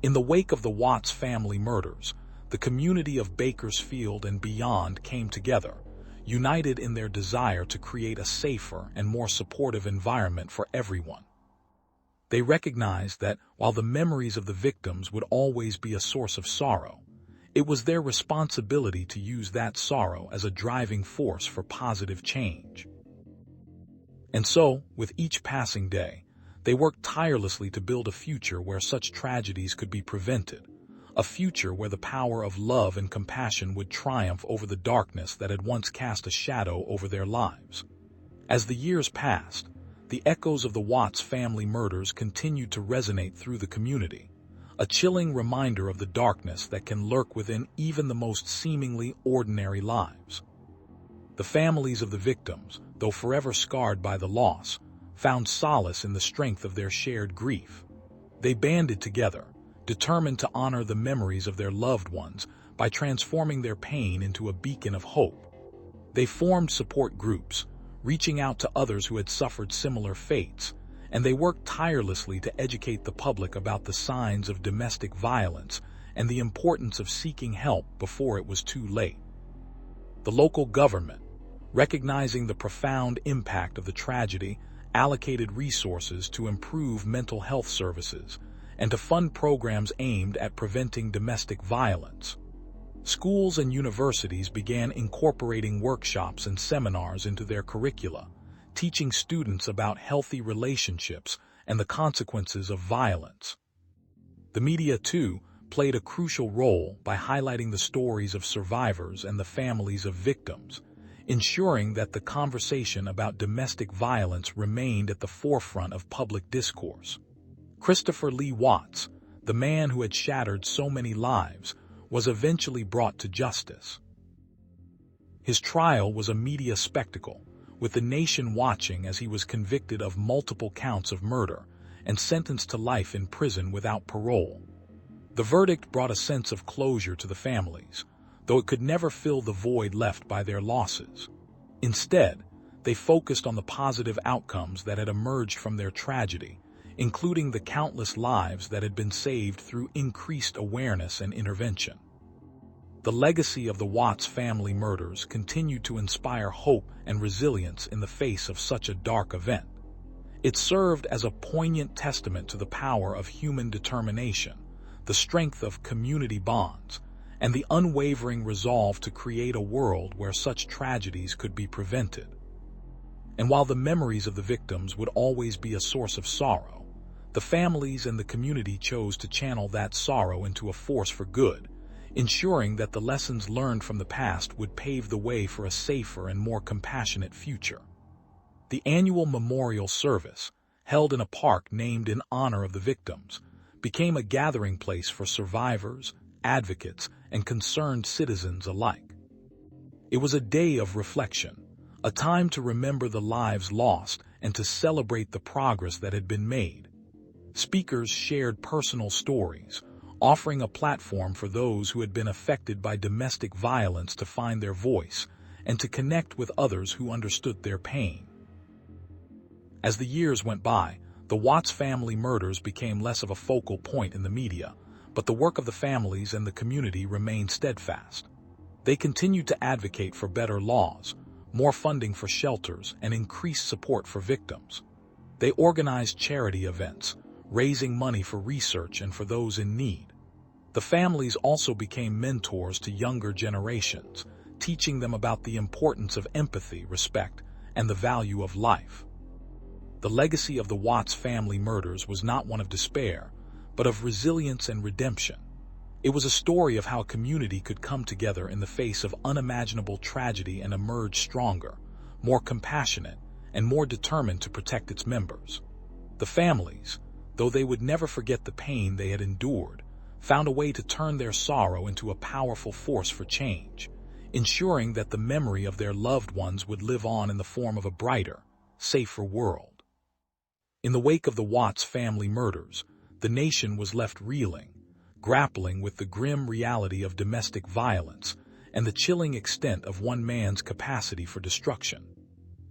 In the wake of the Watts family murders, the community of Bakersfield and beyond came together, united in their desire to create a safer and more supportive environment for everyone. They recognized that while the memories of the victims would always be a source of sorrow, it was their responsibility to use that sorrow as a driving force for positive change. And so, with each passing day, they worked tirelessly to build a future where such tragedies could be prevented, a future where the power of love and compassion would triumph over the darkness that had once cast a shadow over their lives. As the years passed, the echoes of the Watts family murders continued to resonate through the community, a chilling reminder of the darkness that can lurk within even the most seemingly ordinary lives. The families of the victims, though forever scarred by the loss, found solace in the strength of their shared grief. They banded together, determined to honor the memories of their loved ones by transforming their pain into a beacon of hope. They formed support groups, reaching out to others who had suffered similar fates, and they worked tirelessly to educate the public about the signs of domestic violence and the importance of seeking help before it was too late. The local government, recognizing the profound impact of the tragedy, allocated resources to improve mental health services and to fund programs aimed at preventing domestic violence. Schools and universities began incorporating workshops and seminars into their curricula, teaching students about healthy relationships and the consequences of violence. The media, too, played a crucial role by highlighting the stories of survivors and the families of victims, ensuring that the conversation about domestic violence remained at the forefront of public discourse. Christopher Lee Watts, the man who had shattered so many lives, was eventually brought to justice. His trial was a media spectacle, with the nation watching as he was convicted of multiple counts of murder and sentenced to life in prison without parole. The verdict brought a sense of closure to the families, though it could never fill the void left by their losses. Instead, they focused on the positive outcomes that had emerged from their tragedy, including the countless lives that had been saved through increased awareness and intervention. The legacy of the Watts family murders continued to inspire hope and resilience in the face of such a dark event. It served as a poignant testament to the power of human determination, the strength of community bonds, and the unwavering resolve to create a world where such tragedies could be prevented. And while the memories of the victims would always be a source of sorrow, the families and the community chose to channel that sorrow into a force for good, ensuring that the lessons learned from the past would pave the way for a safer and more compassionate future. The annual memorial service, held in a park named in honor of the victims, became a gathering place for survivors, advocates, and concerned citizens alike. It was a day of reflection, a time to remember the lives lost and to celebrate the progress that had been made. Speakers shared personal stories, offering a platform for those who had been affected by domestic violence to find their voice and to connect with others who understood their pain. As the years went by, the Watts family murders became less of a focal point in the media, but the work of the families and the community remained steadfast. They continued to advocate for better laws, more funding for shelters, and increased support for victims. They organized charity events, raising money for research and for those in need. The families also became mentors to younger generations, teaching them about the importance of empathy, respect, and the value of life. The legacy of the Watts family murders was not one of despair, but of resilience and redemption. It was a story of how a community could come together in the face of unimaginable tragedy and emerge stronger, more compassionate, and more determined to protect its members. The families, though they would never forget the pain they had endured, found a way to turn their sorrow into a powerful force for change, ensuring that the memory of their loved ones would live on in the form of a brighter, safer world. In the wake of the Watts family murders, the nation was left reeling, grappling with the grim reality of domestic violence and the chilling extent of one man's capacity for destruction.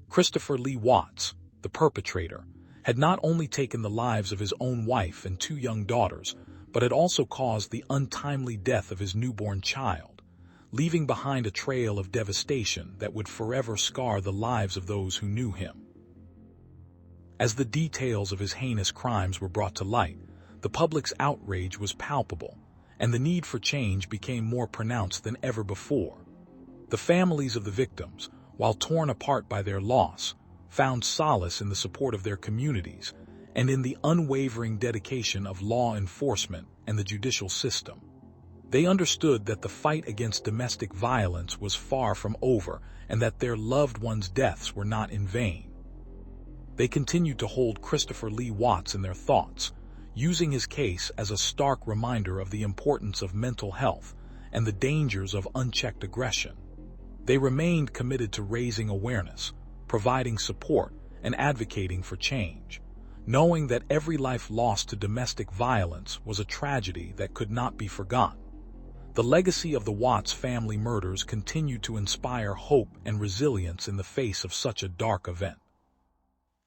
Christopher Lee Watts, the perpetrator, had not only taken the lives of his own wife and 2 young daughters, but had also caused the untimely death of his newborn child, leaving behind a trail of devastation that would forever scar the lives of those who knew him. As the details of his heinous crimes were brought to light, the public's outrage was palpable, and the need for change became more pronounced than ever before. The families of the victims, while torn apart by their loss, found solace in the support of their communities and in the unwavering dedication of law enforcement and the judicial system. They understood that the fight against domestic violence was far from over and that their loved ones' deaths were not in vain. They continued to hold Christopher Lee Watts in their thoughts, using his case as a stark reminder of the importance of mental health and the dangers of unchecked aggression. They remained committed to raising awareness, providing support, and advocating for change, knowing that every life lost to domestic violence was a tragedy that could not be forgotten. The legacy of the Watts family murders continued to inspire hope and resilience in the face of such a dark event.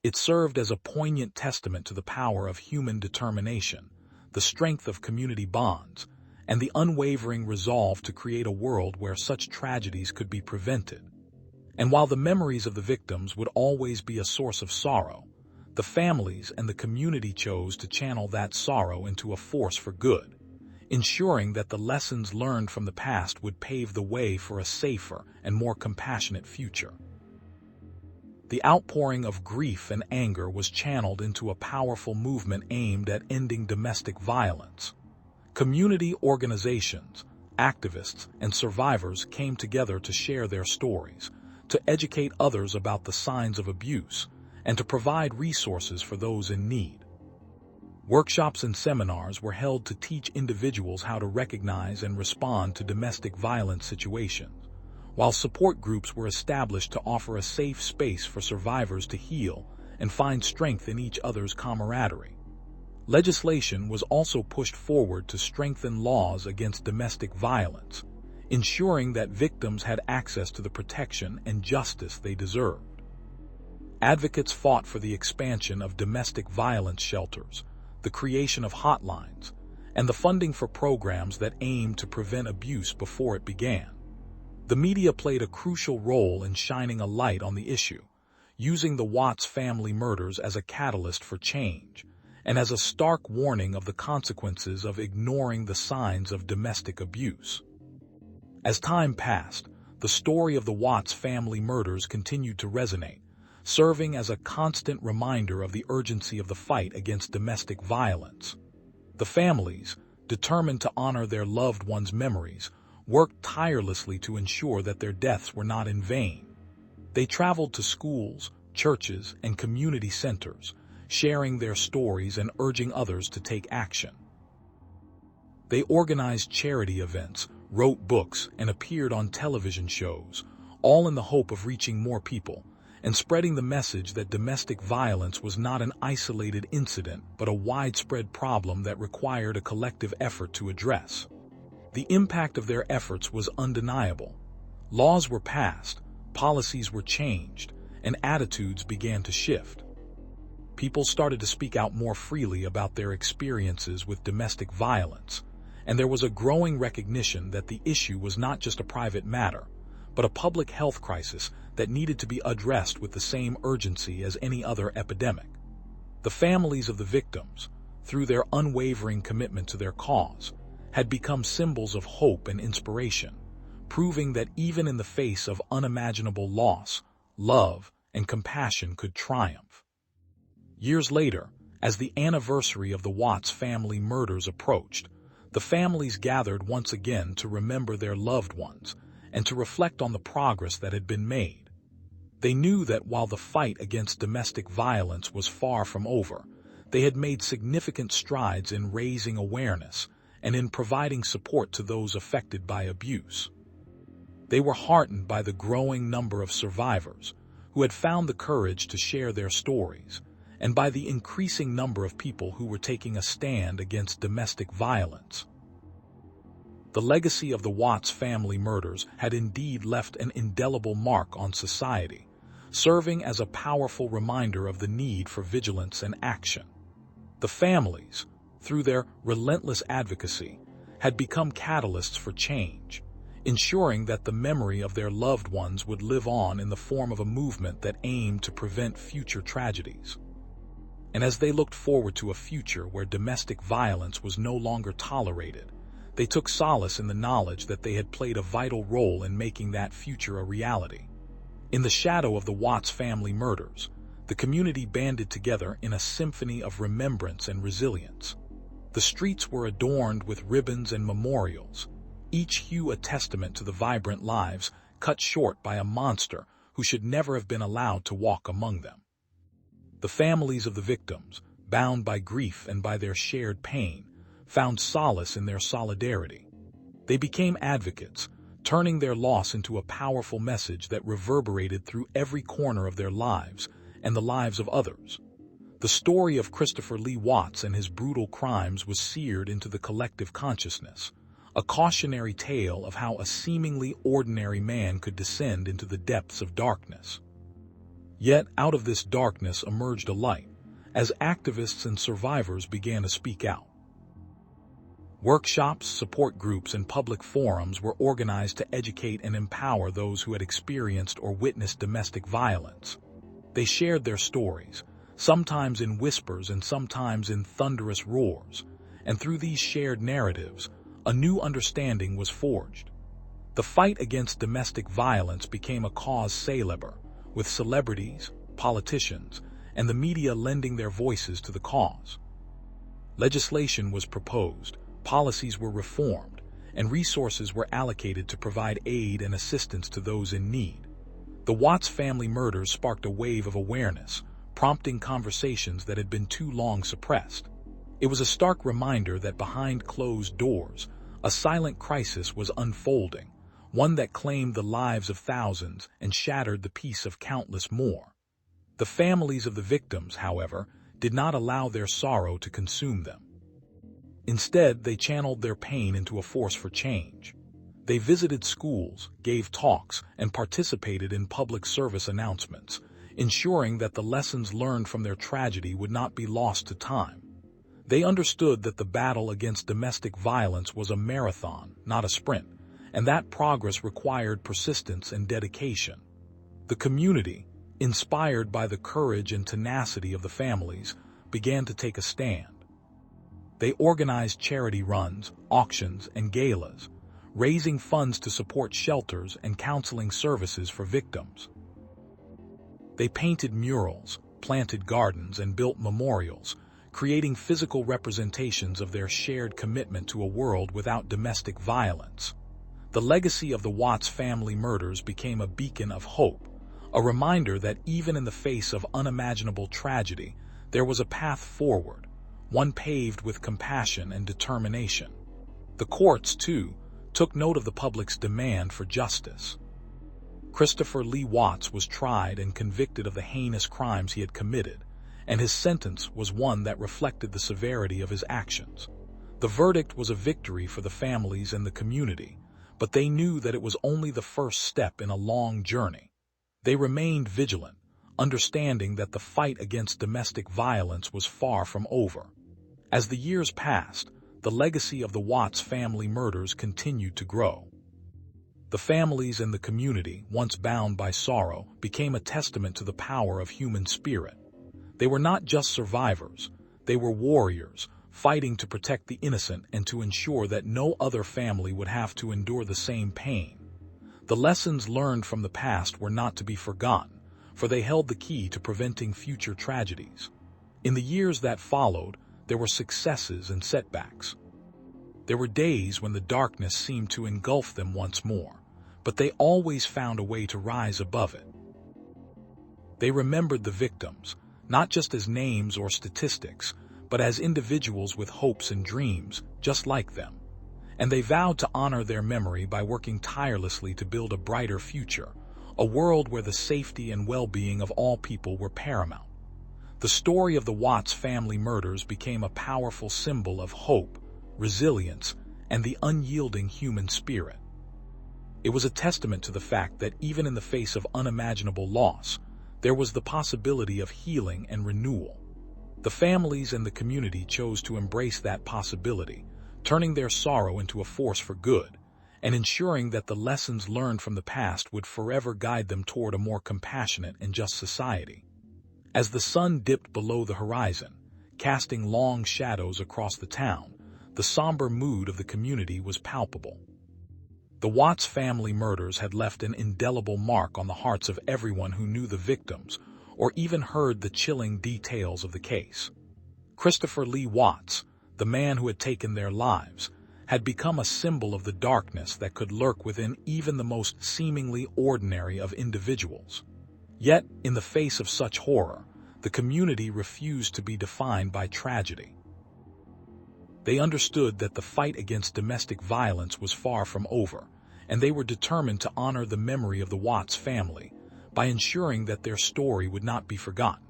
It served as a poignant testament to the power of human determination, the strength of community bonds, and the unwavering resolve to create a world where such tragedies could be prevented. And while the memories of the victims would always be a source of sorrow, the families and the community chose to channel that sorrow into a force for good, ensuring that the lessons learned from the past would pave the way for a safer and more compassionate future. The outpouring of grief and anger was channeled into a powerful movement aimed at ending domestic violence. Community organizations, activists, and survivors came together to share their stories, to educate others about the signs of abuse, and to provide resources for those in need. Workshops and seminars were held to teach individuals how to recognize and respond to domestic violence situations, while support groups were established to offer a safe space for survivors to heal and find strength in each other's camaraderie. Legislation was also pushed forward to strengthen laws against domestic violence, ensuring that victims had access to the protection and justice they deserved. Advocates fought for the expansion of domestic violence shelters, the creation of hotlines, and the funding for programs that aimed to prevent abuse before it began. The media played a crucial role in shining a light on the issue, using the Watts family murders as a catalyst for change, and as a stark warning of the consequences of ignoring the signs of domestic abuse. As time passed, the story of the Watts family murders continued to resonate, serving as a constant reminder of the urgency of the fight against domestic violence. The families, determined to honor their loved ones' memories, worked tirelessly to ensure that their deaths were not in vain. They traveled to schools, churches, and community centers, sharing their stories and urging others to take action. They organized charity events, wrote books, and appeared on television shows, all in the hope of reaching more people and spreading the message that domestic violence was not an isolated incident but a widespread problem that required a collective effort to address. The impact of their efforts was undeniable. Laws were passed, policies were changed, and attitudes began to shift. People started to speak out more freely about their experiences with domestic violence, and there was a growing recognition that the issue was not just a private matter, but a public health crisis that needed to be addressed with the same urgency as any other epidemic. The families of the victims, through their unwavering commitment to their cause, had become symbols of hope and inspiration, proving that even in the face of unimaginable loss, love and compassion could triumph. Years later, as the anniversary of the Watts family murders approached, the families gathered once again to remember their loved ones and to reflect on the progress that had been made. They knew that while the fight against domestic violence was far from over, they had made significant strides in raising awareness and in providing support to those affected by abuse. They were heartened by the growing number of survivors who had found the courage to share their stories, and by the increasing number of people who were taking a stand against domestic violence. The legacy of the Watts family murders had indeed left an indelible mark on society, serving as a powerful reminder of the need for vigilance and action. The families, through their relentless advocacy, had become catalysts for change, ensuring that the memory of their loved ones would live on in the form of a movement that aimed to prevent future tragedies. And as they looked forward to a future where domestic violence was no longer tolerated, they took solace in the knowledge that they had played a vital role in making that future a reality. In the shadow of the Watts family murders, the community banded together in a symphony of remembrance and resilience. The streets were adorned with ribbons and memorials, each hue a testament to the vibrant lives cut short by a monster who should never have been allowed to walk among them. The families of the victims, bound by grief and by their shared pain, found solace in their solidarity. They became advocates, turning their loss into a powerful message that reverberated through every corner of their lives and the lives of others. The story of Christopher Lee Watts and his brutal crimes was seared into the collective consciousness, a cautionary tale of how a seemingly ordinary man could descend into the depths of darkness. Yet out of this darkness emerged a light, as activists and survivors began to speak out. Workshops, support groups, and public forums were organized to educate and empower those who had experienced or witnessed domestic violence. They shared their stories, sometimes in whispers and sometimes in thunderous roars, and through these shared narratives, a new understanding was forged. The fight against domestic violence became a cause célèbre, with celebrities, politicians, and the media lending their voices to the cause. Legislation was proposed, policies were reformed, and resources were allocated to provide aid and assistance to those in need. The Watts family murders sparked a wave of awareness, prompting conversations that had been too long suppressed. It was a stark reminder that behind closed doors, a silent crisis was unfolding, one that claimed the lives of thousands and shattered the peace of countless more. The families of the victims, however, did not allow their sorrow to consume them. Instead, they channeled their pain into a force for change. They visited schools, gave talks, and participated in public service announcements, ensuring that the lessons learned from their tragedy would not be lost to time. They understood that the battle against domestic violence was a marathon, not a sprint, and that progress required persistence and dedication. The community, inspired by the courage and tenacity of the families, began to take a stand. They organized charity runs, auctions, and galas, raising funds to support shelters and counseling services for victims. They painted murals, planted gardens, and built memorials, creating physical representations of their shared commitment to a world without domestic violence. The legacy of the Watts family murders became a beacon of hope, a reminder that even in the face of unimaginable tragedy, there was a path forward, one paved with compassion and determination. The courts, too, took note of the public's demand for justice. Christopher Lee Watts was tried and convicted of the heinous crimes he had committed, and his sentence was one that reflected the severity of his actions. The verdict was a victory for the families and the community, but they knew that it was only the first step in a long journey. They remained vigilant, understanding that the fight against domestic violence was far from over. As the years passed, the legacy of the Watts family murders continued to grow. The families and the community, once bound by sorrow, became a testament to the power of human spirit. They were not just survivors, they were warriors, fighting to protect the innocent and to ensure that no other family would have to endure the same pain. The lessons learned from the past were not to be forgotten, for they held the key to preventing future tragedies. In the years that followed, there were successes and setbacks. There were days when the darkness seemed to engulf them once more, but they always found a way to rise above it. They remembered the victims, not just as names or statistics, but as individuals with hopes and dreams, just like them. And they vowed to honor their memory by working tirelessly to build a brighter future, a world where the safety and well-being of all people were paramount. The story of the Watts family murders became a powerful symbol of hope, resilience, and the unyielding human spirit. It was a testament to the fact that even in the face of unimaginable loss, there was the possibility of healing and renewal. The families and the community chose to embrace that possibility, turning their sorrow into a force for good, and ensuring that the lessons learned from the past would forever guide them toward a more compassionate and just society. As the sun dipped below the horizon, casting long shadows across the town, the somber mood of the community was palpable. The Watts family murders had left an indelible mark on the hearts of everyone who knew the victims or even heard the chilling details of the case. Christopher Lee Watts, the man who had taken their lives, had become a symbol of the darkness that could lurk within even the most seemingly ordinary of individuals. Yet, in the face of such horror, the community refused to be defined by tragedy. They understood that the fight against domestic violence was far from over, and they were determined to honor the memory of the Watts family by ensuring that their story would not be forgotten.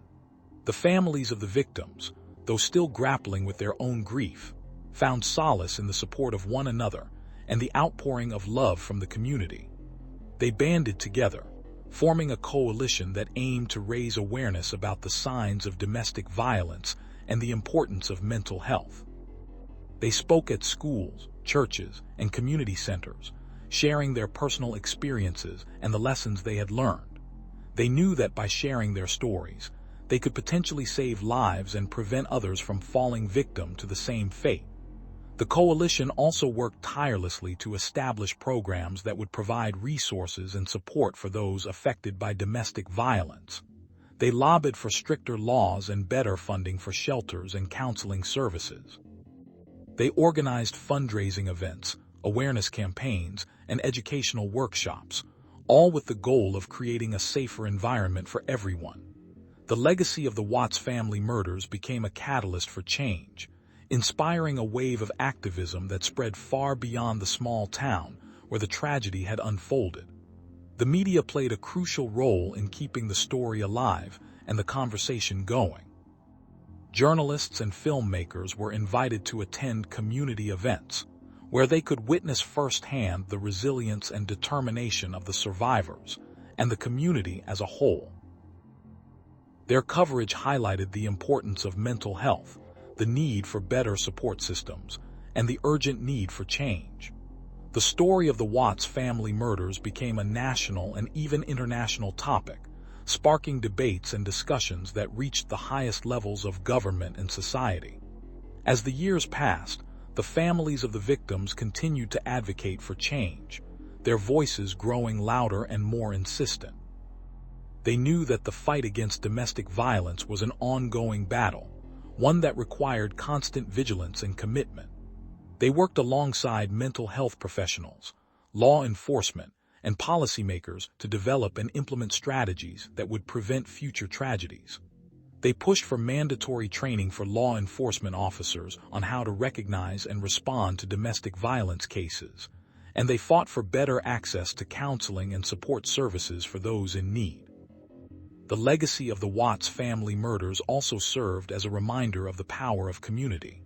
The families of the victims, though still grappling with their own grief, found solace in the support of one another and the outpouring of love from the community. They banded together, forming a coalition that aimed to raise awareness about the signs of domestic violence and the importance of mental health. They spoke at schools, churches, and community centers, sharing their personal experiences and the lessons they had learned. They knew that by sharing their stories, they could potentially save lives and prevent others from falling victim to the same fate. The coalition also worked tirelessly to establish programs that would provide resources and support for those affected by domestic violence. They lobbied for stricter laws and better funding for shelters and counseling services. They organized fundraising events, awareness campaigns, and educational workshops, all with the goal of creating a safer environment for everyone. The legacy of the Watts family murders became a catalyst for change, inspiring a wave of activism that spread far beyond the small town where the tragedy had unfolded. The media played a crucial role in keeping the story alive and the conversation going. Journalists and filmmakers were invited to attend community events, where they could witness firsthand the resilience and determination of the survivors and the community as a whole. Their coverage highlighted the importance of mental health, the need for better support systems, and the urgent need for change. The story of the Watts family murders became a national and even international topic, sparking debates and discussions that reached the highest levels of government and society. As the years passed, the families of the victims continued to advocate for change, their voices growing louder and more insistent. They knew that the fight against domestic violence was an ongoing battle, one that required constant vigilance and commitment. They worked alongside mental health professionals, law enforcement, and policymakers to develop and implement strategies that would prevent future tragedies. They pushed for mandatory training for law enforcement officers on how to recognize and respond to domestic violence cases, and they fought for better access to counseling and support services for those in need. The legacy of the Watts family murders also served as a reminder of the power of community.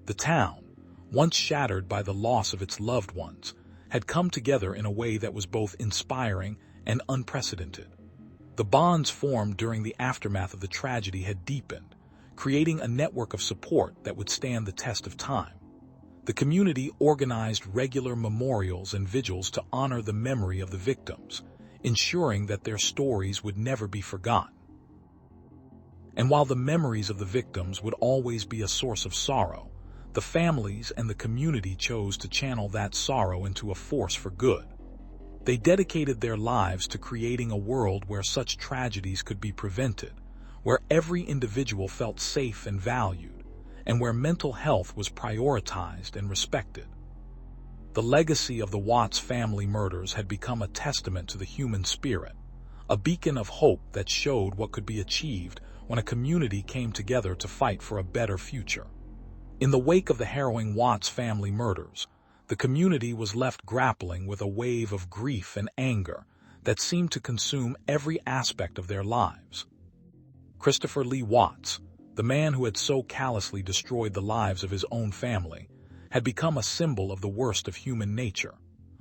The town, once shattered by the loss of its loved ones, had come together in a way that was both inspiring and unprecedented. The bonds formed during the aftermath of the tragedy had deepened, creating a network of support that would stand the test of time. The community organized regular memorials and vigils to honor the memory of the victims, ensuring that their stories would never be forgotten. And while the memories of the victims would always be a source of sorrow, the families and the community chose to channel that sorrow into a force for good. They dedicated their lives to creating a world where such tragedies could be prevented, where every individual felt safe and valued, and where mental health was prioritized and respected. The legacy of the Watts family murders had become a testament to the human spirit, a beacon of hope that showed what could be achieved when a community came together to fight for a better future. In the wake of the harrowing Watts family murders, the community was left grappling with a wave of grief and anger that seemed to consume every aspect of their lives. Christopher Lee Watts, the man who had so callously destroyed the lives of his own family, had become a symbol of the worst of human nature,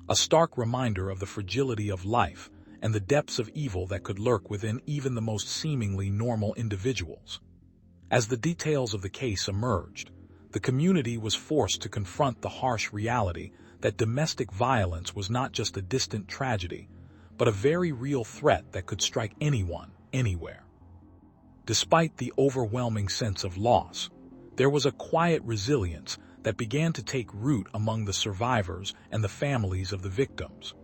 a stark reminder of the fragility of life and the depths of evil that could lurk within even the most seemingly normal individuals. As the details of the case emerged, the community was forced to confront the harsh reality that domestic violence was not just a distant tragedy, but a very real threat that could strike anyone, anywhere. Despite the overwhelming sense of loss, there was a quiet resilience that began to take root among the survivors and the families of the victims.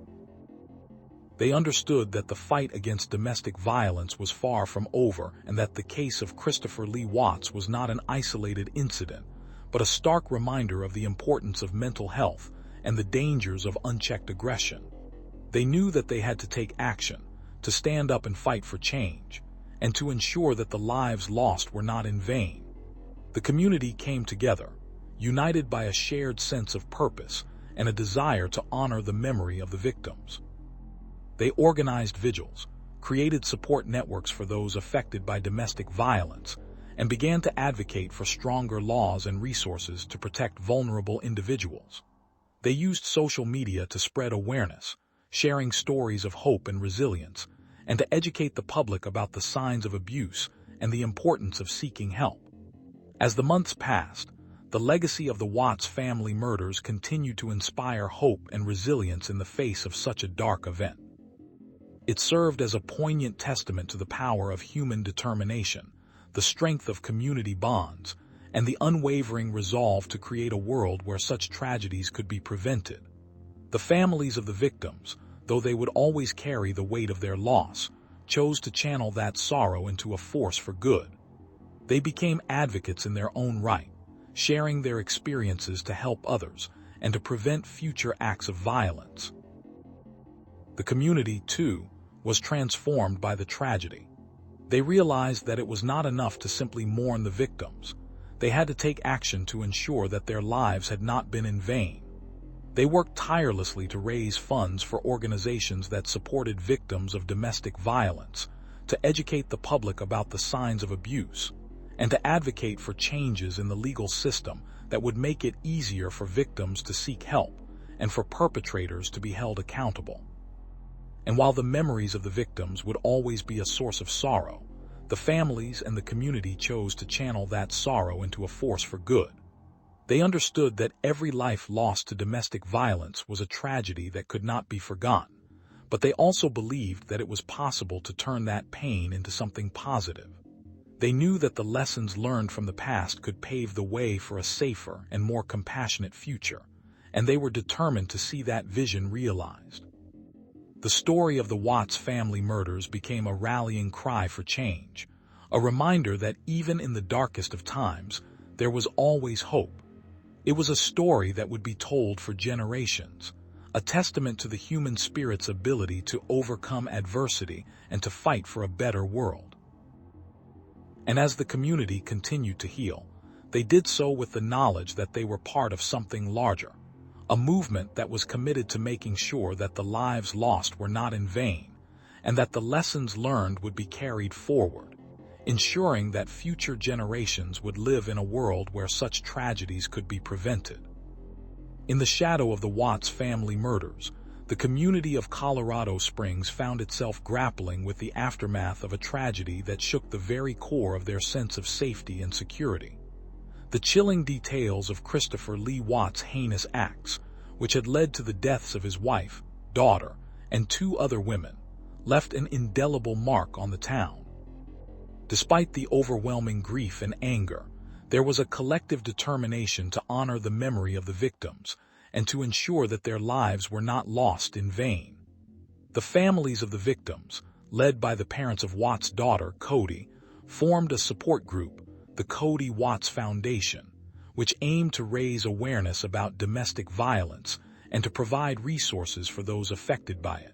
They understood that the fight against domestic violence was far from over and that the case of Christopher Lee Watts was not an isolated incident, but a stark reminder of the importance of mental health and the dangers of unchecked aggression. They knew that they had to take action, to stand up and fight for change, and to ensure that the lives lost were not in vain. The community came together, united by a shared sense of purpose and a desire to honor the memory of the victims. They organized vigils, created support networks for those affected by domestic violence, and began to advocate for stronger laws and resources to protect vulnerable individuals. They used social media to spread awareness, sharing stories of hope and resilience, and to educate the public about the signs of abuse and the importance of seeking help. As the months passed, the legacy of the Watts family murders continued to inspire hope and resilience in the face of such a dark event. It served as a poignant testament to the power of human determination, the strength of community bonds, and the unwavering resolve to create a world where such tragedies could be prevented. The families of the victims, though they would always carry the weight of their loss, chose to channel that sorrow into a force for good. They became advocates in their own right, sharing their experiences to help others and to prevent future acts of violence. The community, too, was transformed by the tragedy. They realized that it was not enough to simply mourn the victims. They had to take action to ensure that their lives had not been in vain. They worked tirelessly to raise funds for organizations that supported victims of domestic violence, to educate the public about the signs of abuse, and to advocate for changes in the legal system that would make it easier for victims to seek help and for perpetrators to be held accountable. And while the memories of the victims would always be a source of sorrow, The families and the community chose to channel that sorrow into a force for good. They understood that every life lost to domestic violence was a tragedy that could not be forgotten, but they also believed that it was possible to turn that pain into something positive. They knew that the lessons learned from the past could pave the way for a safer and more compassionate future, and they were determined to see that vision realized. The story of the Watts family murders became a rallying cry for change, a reminder that even in the darkest of times, there was always hope. It was a story that would be told for generations, a testament to the human spirit's ability to overcome adversity and to fight for a better world. And as the community continued to heal, they did so with the knowledge that they were part of something larger, a movement that was committed to making sure that the lives lost were not in vain, and that the lessons learned would be carried forward, ensuring that future generations would live in a world where such tragedies could be prevented. In the shadow of the Watts family murders, the community of Colorado Springs found itself grappling with the aftermath of a tragedy that shook the very core of their sense of safety and security. The chilling details of Christopher Lee Watts' heinous acts, which had led to the deaths of his wife, daughter, and 2 other women, left an indelible mark on the town. Despite the overwhelming grief and anger, there was a collective determination to honor the memory of the victims and to ensure that their lives were not lost in vain. The families of the victims, led by the parents of Watts' daughter, Cody, formed a support group, the Cody Watts Foundation, which aimed to raise awareness about domestic violence and to provide resources for those affected by it.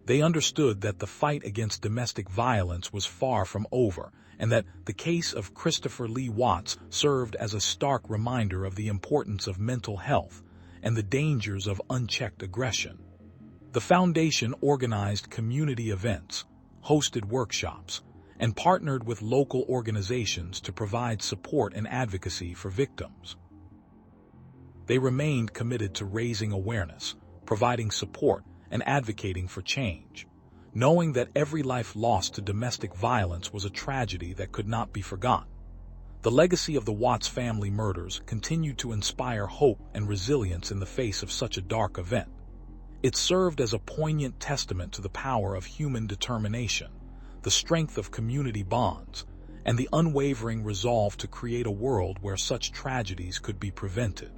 They understood that the fight against domestic violence was far from over, and that the case of Christopher Lee Watts served as a stark reminder of the importance of mental health and the dangers of unchecked aggression. The foundation organized community events, hosted workshops, and partnered with local organizations to provide support and advocacy for victims. They remained committed to raising awareness, providing support, and advocating for change, knowing that every life lost to domestic violence was a tragedy that could not be forgotten. The legacy of the Watts family murders continued to inspire hope and resilience in the face of such a dark event. It served as a poignant testament to the power of human determination, the strength of community bonds, and the unwavering resolve to create a world where such tragedies could be prevented.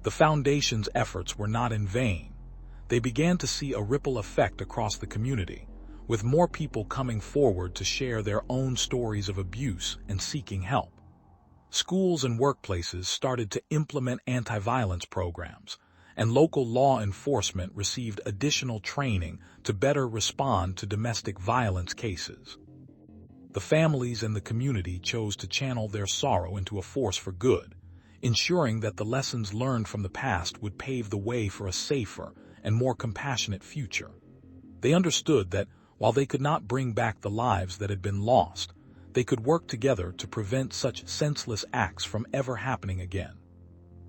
The Foundation's efforts were not in vain. They began to see a ripple effect across the community, with more people coming forward to share their own stories of abuse and seeking help. Schools and workplaces started to implement anti-violence programs, and local law enforcement received additional training to better respond to domestic violence cases. The families and the community chose to channel their sorrow into a force for good, ensuring that the lessons learned from the past would pave the way for a safer and more compassionate future. They understood that while they could not bring back the lives that had been lost, they could work together to prevent such senseless acts from ever happening again.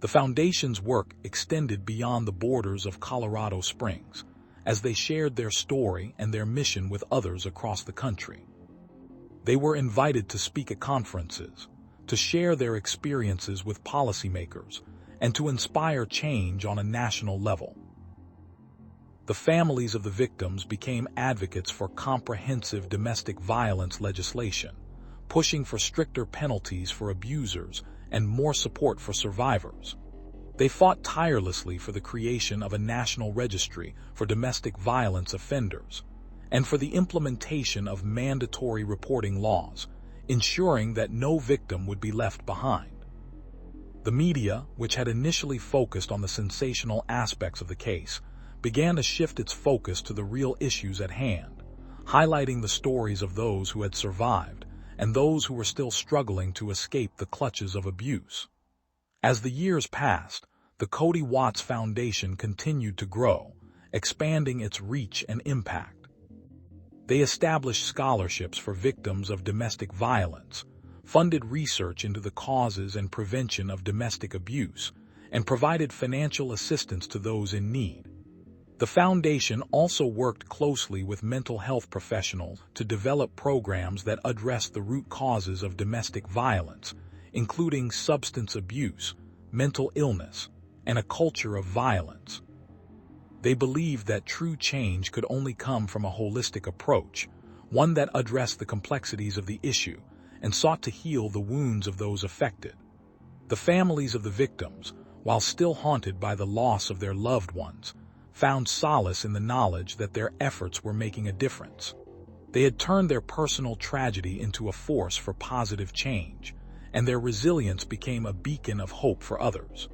The Foundation's work extended beyond the borders of Colorado Springs, as they shared their story and their mission with others across the country. They were invited to speak at conferences, to share their experiences with policymakers, and to inspire change on a national level. The families of the victims became advocates for comprehensive domestic violence legislation, pushing for stricter penalties for abusers and more support for survivors. They fought tirelessly for the creation of a national registry for domestic violence offenders and for the implementation of mandatory reporting laws, ensuring that no victim would be left behind. The media, which had initially focused on the sensational aspects of the case, began to shift its focus to the real issues at hand, highlighting the stories of those who had survived and those who were still struggling to escape the clutches of abuse. As the years passed, the Cody Watts Foundation continued to grow, expanding its reach and impact. They established scholarships for victims of domestic violence, funded research into the causes and prevention of domestic abuse, and provided financial assistance to those in need. The foundation also worked closely with mental health professionals to develop programs that address the root causes of domestic violence, including substance abuse, mental illness, and a culture of violence. They believed that true change could only come from a holistic approach, one that addressed the complexities of the issue and sought to heal the wounds of those affected. The families of the victims, while still haunted by the loss of their loved ones, found solace in the knowledge that their efforts were making a difference. They had turned their personal tragedy into a force for positive change, and their resilience became a beacon of hope for others.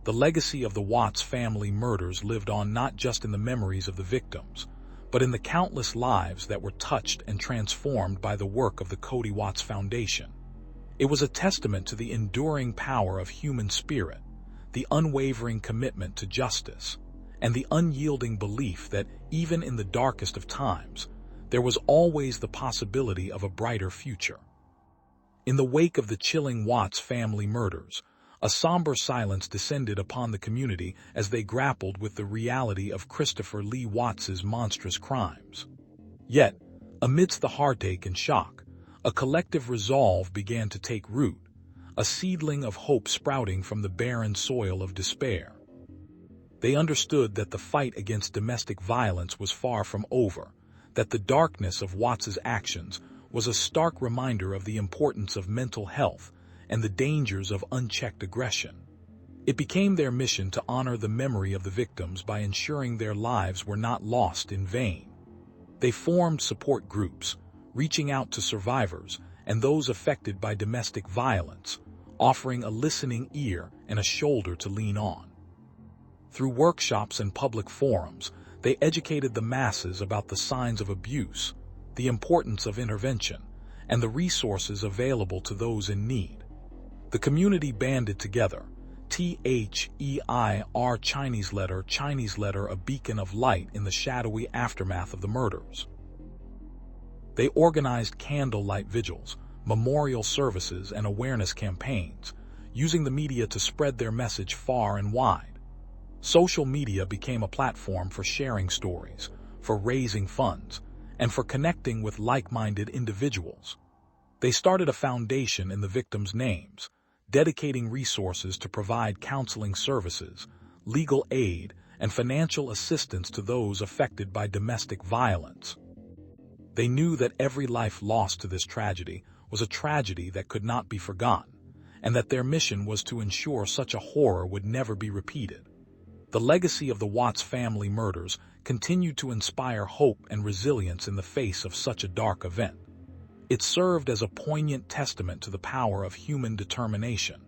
The legacy of the Watts family murders lived on not just in the memories of the victims, but in the countless lives that were touched and transformed by the work of the Cody Watts Foundation. It was a testament to the enduring power of human spirit, the unwavering commitment to justice, and the unyielding belief that even in the darkest of times, there was always the possibility of a brighter future. In the wake of the chilling Watts family murders, a somber silence descended upon the community as they grappled with the reality of Christopher Lee Watts's monstrous crimes. Yet, amidst the heartache and shock, a collective resolve began to take root, a seedling of hope sprouting from the barren soil of despair. They understood that the fight against domestic violence was far from over, that the darkness of Watts's actions was a stark reminder of the importance of mental health and the dangers of unchecked aggression. It became their mission to honor the memory of the victims by ensuring their lives were not lost in vain. They formed support groups, reaching out to survivors and those affected by domestic violence, offering a listening ear and a shoulder to lean on. Through workshops and public forums, they educated the masses about the signs of abuse, the importance of intervention, and the resources available to those in need. The community banded together, THEIR Chinese letter, a beacon of light in the shadowy aftermath of the murders. They organized candlelight vigils, memorial services, and awareness campaigns, using the media to spread their message far and wide. Social media became a platform for sharing stories, for raising funds, and for connecting with like-minded individuals. They started a foundation in the victims' names, dedicating resources to provide counseling services, legal aid, and financial assistance to those affected by domestic violence. They knew that every life lost to this tragedy was a tragedy that could not be forgotten, and that their mission was to ensure such a horror would never be repeated. The legacy of the Watts family murders continued to inspire hope and resilience in the face of such a dark event. It served as a poignant testament to the power of human determination,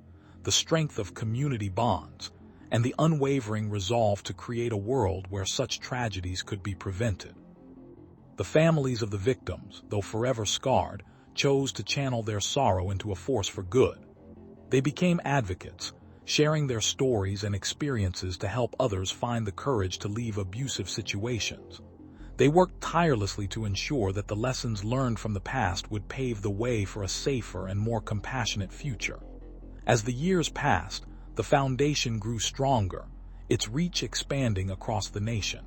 the strength of community bonds, and the unwavering resolve to create a world where such tragedies could be prevented. The families of the victims, though forever scarred, chose to channel their sorrow into a force for good. They became advocates, sharing their stories and experiences to help others find the courage to leave abusive situations. They worked tirelessly to ensure that the lessons learned from the past would pave the way for a safer and more compassionate future. As the years passed, the foundation grew stronger, its reach expanding across the nation.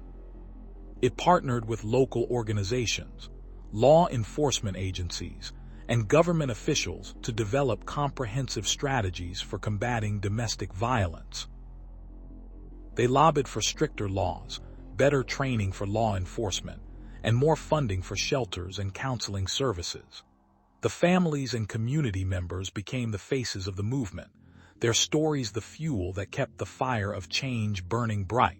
It partnered with local organizations, law enforcement agencies, and government officials to develop comprehensive strategies for combating domestic violence. They lobbied for stricter laws, better training for law enforcement, and more funding for shelters and counseling services. The families and community members became the faces of the movement, their stories the fuel that kept the fire of change burning bright.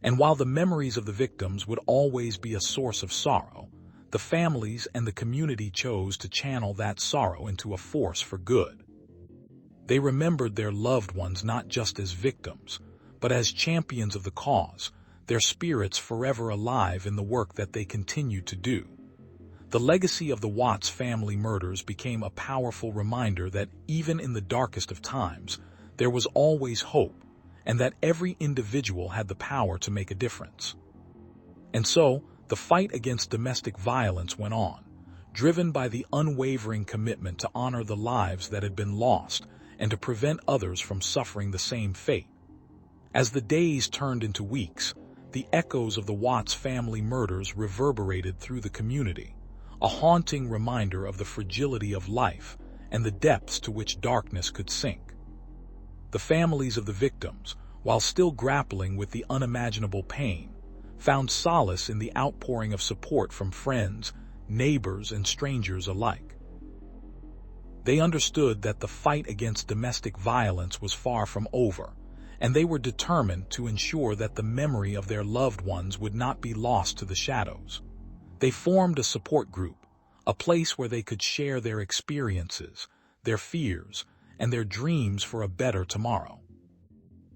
And while the memories of the victims would always be a source of sorrow, the families and the community chose to channel that sorrow into a force for good. They remembered their loved ones not just as victims, but as champions of the cause, their spirits forever alive in the work that they continued to do. The legacy of the Watts family murders became a powerful reminder that even in the darkest of times, there was always hope, and that every individual had the power to make a difference. And so, the fight against domestic violence went on, driven by the unwavering commitment to honor the lives that had been lost and to prevent others from suffering the same fate. As the days turned into weeks, the echoes of the Watts family murders reverberated through the community, a haunting reminder of the fragility of life and the depths to which darkness could sink. The families of the victims, while still grappling with the unimaginable pain, found solace in the outpouring of support from friends, neighbors, and strangers alike. They understood that the fight against domestic violence was far from over, and they were determined to ensure that the memory of their loved ones would not be lost to the shadows. They formed a support group, a place where they could share their experiences, their fears, and their dreams for a better tomorrow.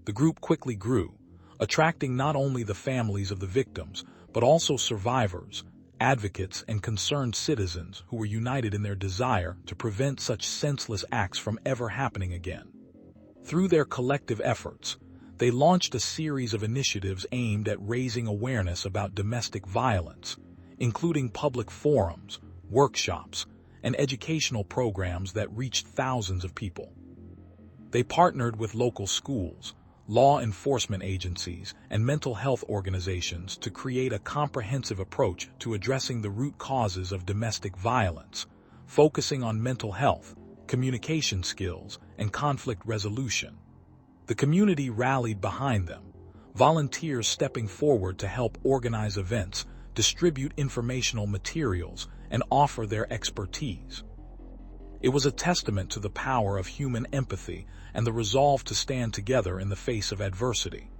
The group quickly grew, attracting not only the families of the victims, but also survivors, advocates, and concerned citizens who were united in their desire to prevent such senseless acts from ever happening again. Through their collective efforts, they launched a series of initiatives aimed at raising awareness about domestic violence, including public forums, workshops, and educational programs that reached thousands of people. They partnered with local schools, law enforcement agencies, and mental health organizations to create a comprehensive approach to addressing the root causes of domestic violence, focusing on mental health, communication skills, and conflict resolution. The community rallied behind them, volunteers stepping forward to help organize events, distribute informational materials, and offer their expertise. It was a testament to the power of human empathy and the resolve to stand together in the face of adversity.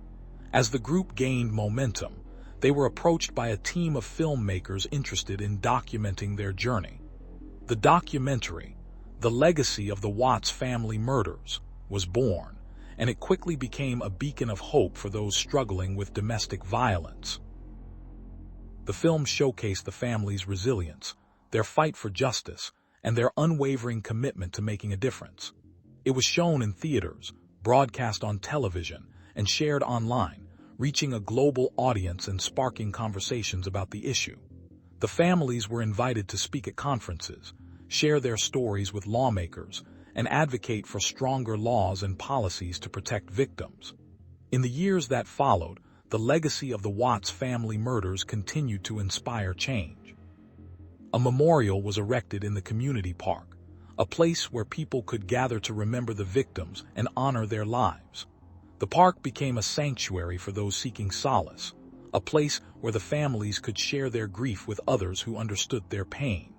As the group gained momentum, they were approached by a team of filmmakers interested in documenting their journey. The documentary, The Legacy of the Watts Family Murders, was born, and it quickly became a beacon of hope for those struggling with domestic violence. The film showcased the family's resilience, their fight for justice, and their unwavering commitment to making a difference. It was shown in theaters, broadcast on television, and shared online, reaching a global audience and sparking conversations about the issue. The families were invited to speak at conferences, share their stories with lawmakers, and advocate for stronger laws and policies to protect victims. In the years that followed, the legacy of the Watts family murders continued to inspire change. A memorial was erected in the community park, a place where people could gather to remember the victims and honor their lives. The park became a sanctuary for those seeking solace, a place where the families could share their grief with others who understood their pain.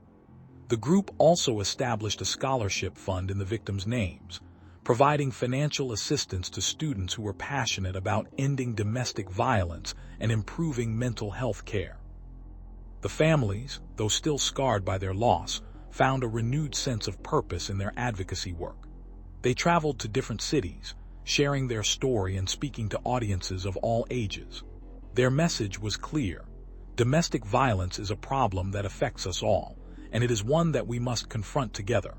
The group also established a scholarship fund in the victims' names, providing financial assistance to students who were passionate about ending domestic violence and improving mental health care. The families, though still scarred by their loss, found a renewed sense of purpose in their advocacy work. They traveled to different cities, sharing their story and speaking to audiences of all ages. Their message was clear: domestic violence is a problem that affects us all, and it is one that we must confront together.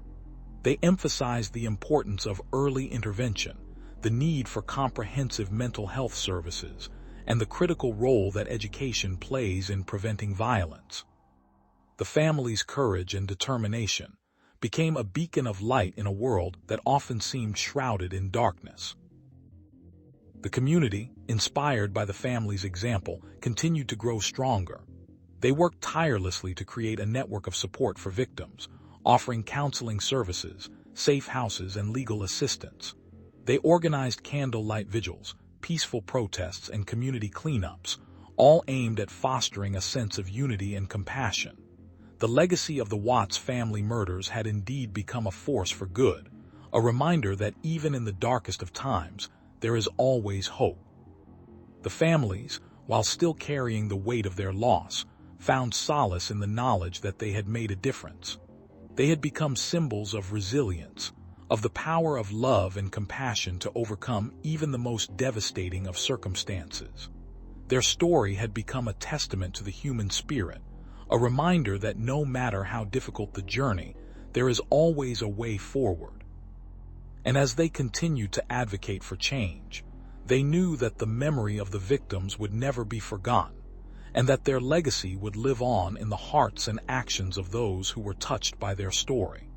They emphasized the importance of early intervention, the need for comprehensive mental health services, and the critical role that education plays in preventing violence. The family's courage and determination became a beacon of light in a world that often seemed shrouded in darkness. The community, inspired by the family's example, continued to grow stronger. They worked tirelessly to create a network of support for victims, offering counseling services, safe houses, and legal assistance. They organized candlelight vigils, peaceful protests, and community cleanups, all aimed at fostering a sense of unity and compassion. The legacy of the Watts family murders had indeed become a force for good, a reminder that even in the darkest of times, there is always hope. The families, while still carrying the weight of their loss, found solace in the knowledge that they had made a difference. They had become symbols of resilience, of the power of love and compassion to overcome even the most devastating of circumstances. Their story had become a testament to the human spirit, a reminder that no matter how difficult the journey, there is always a way forward. And as they continued to advocate for change, they knew that the memory of the victims would never be forgotten, and that their legacy would live on in the hearts and actions of those who were touched by their story.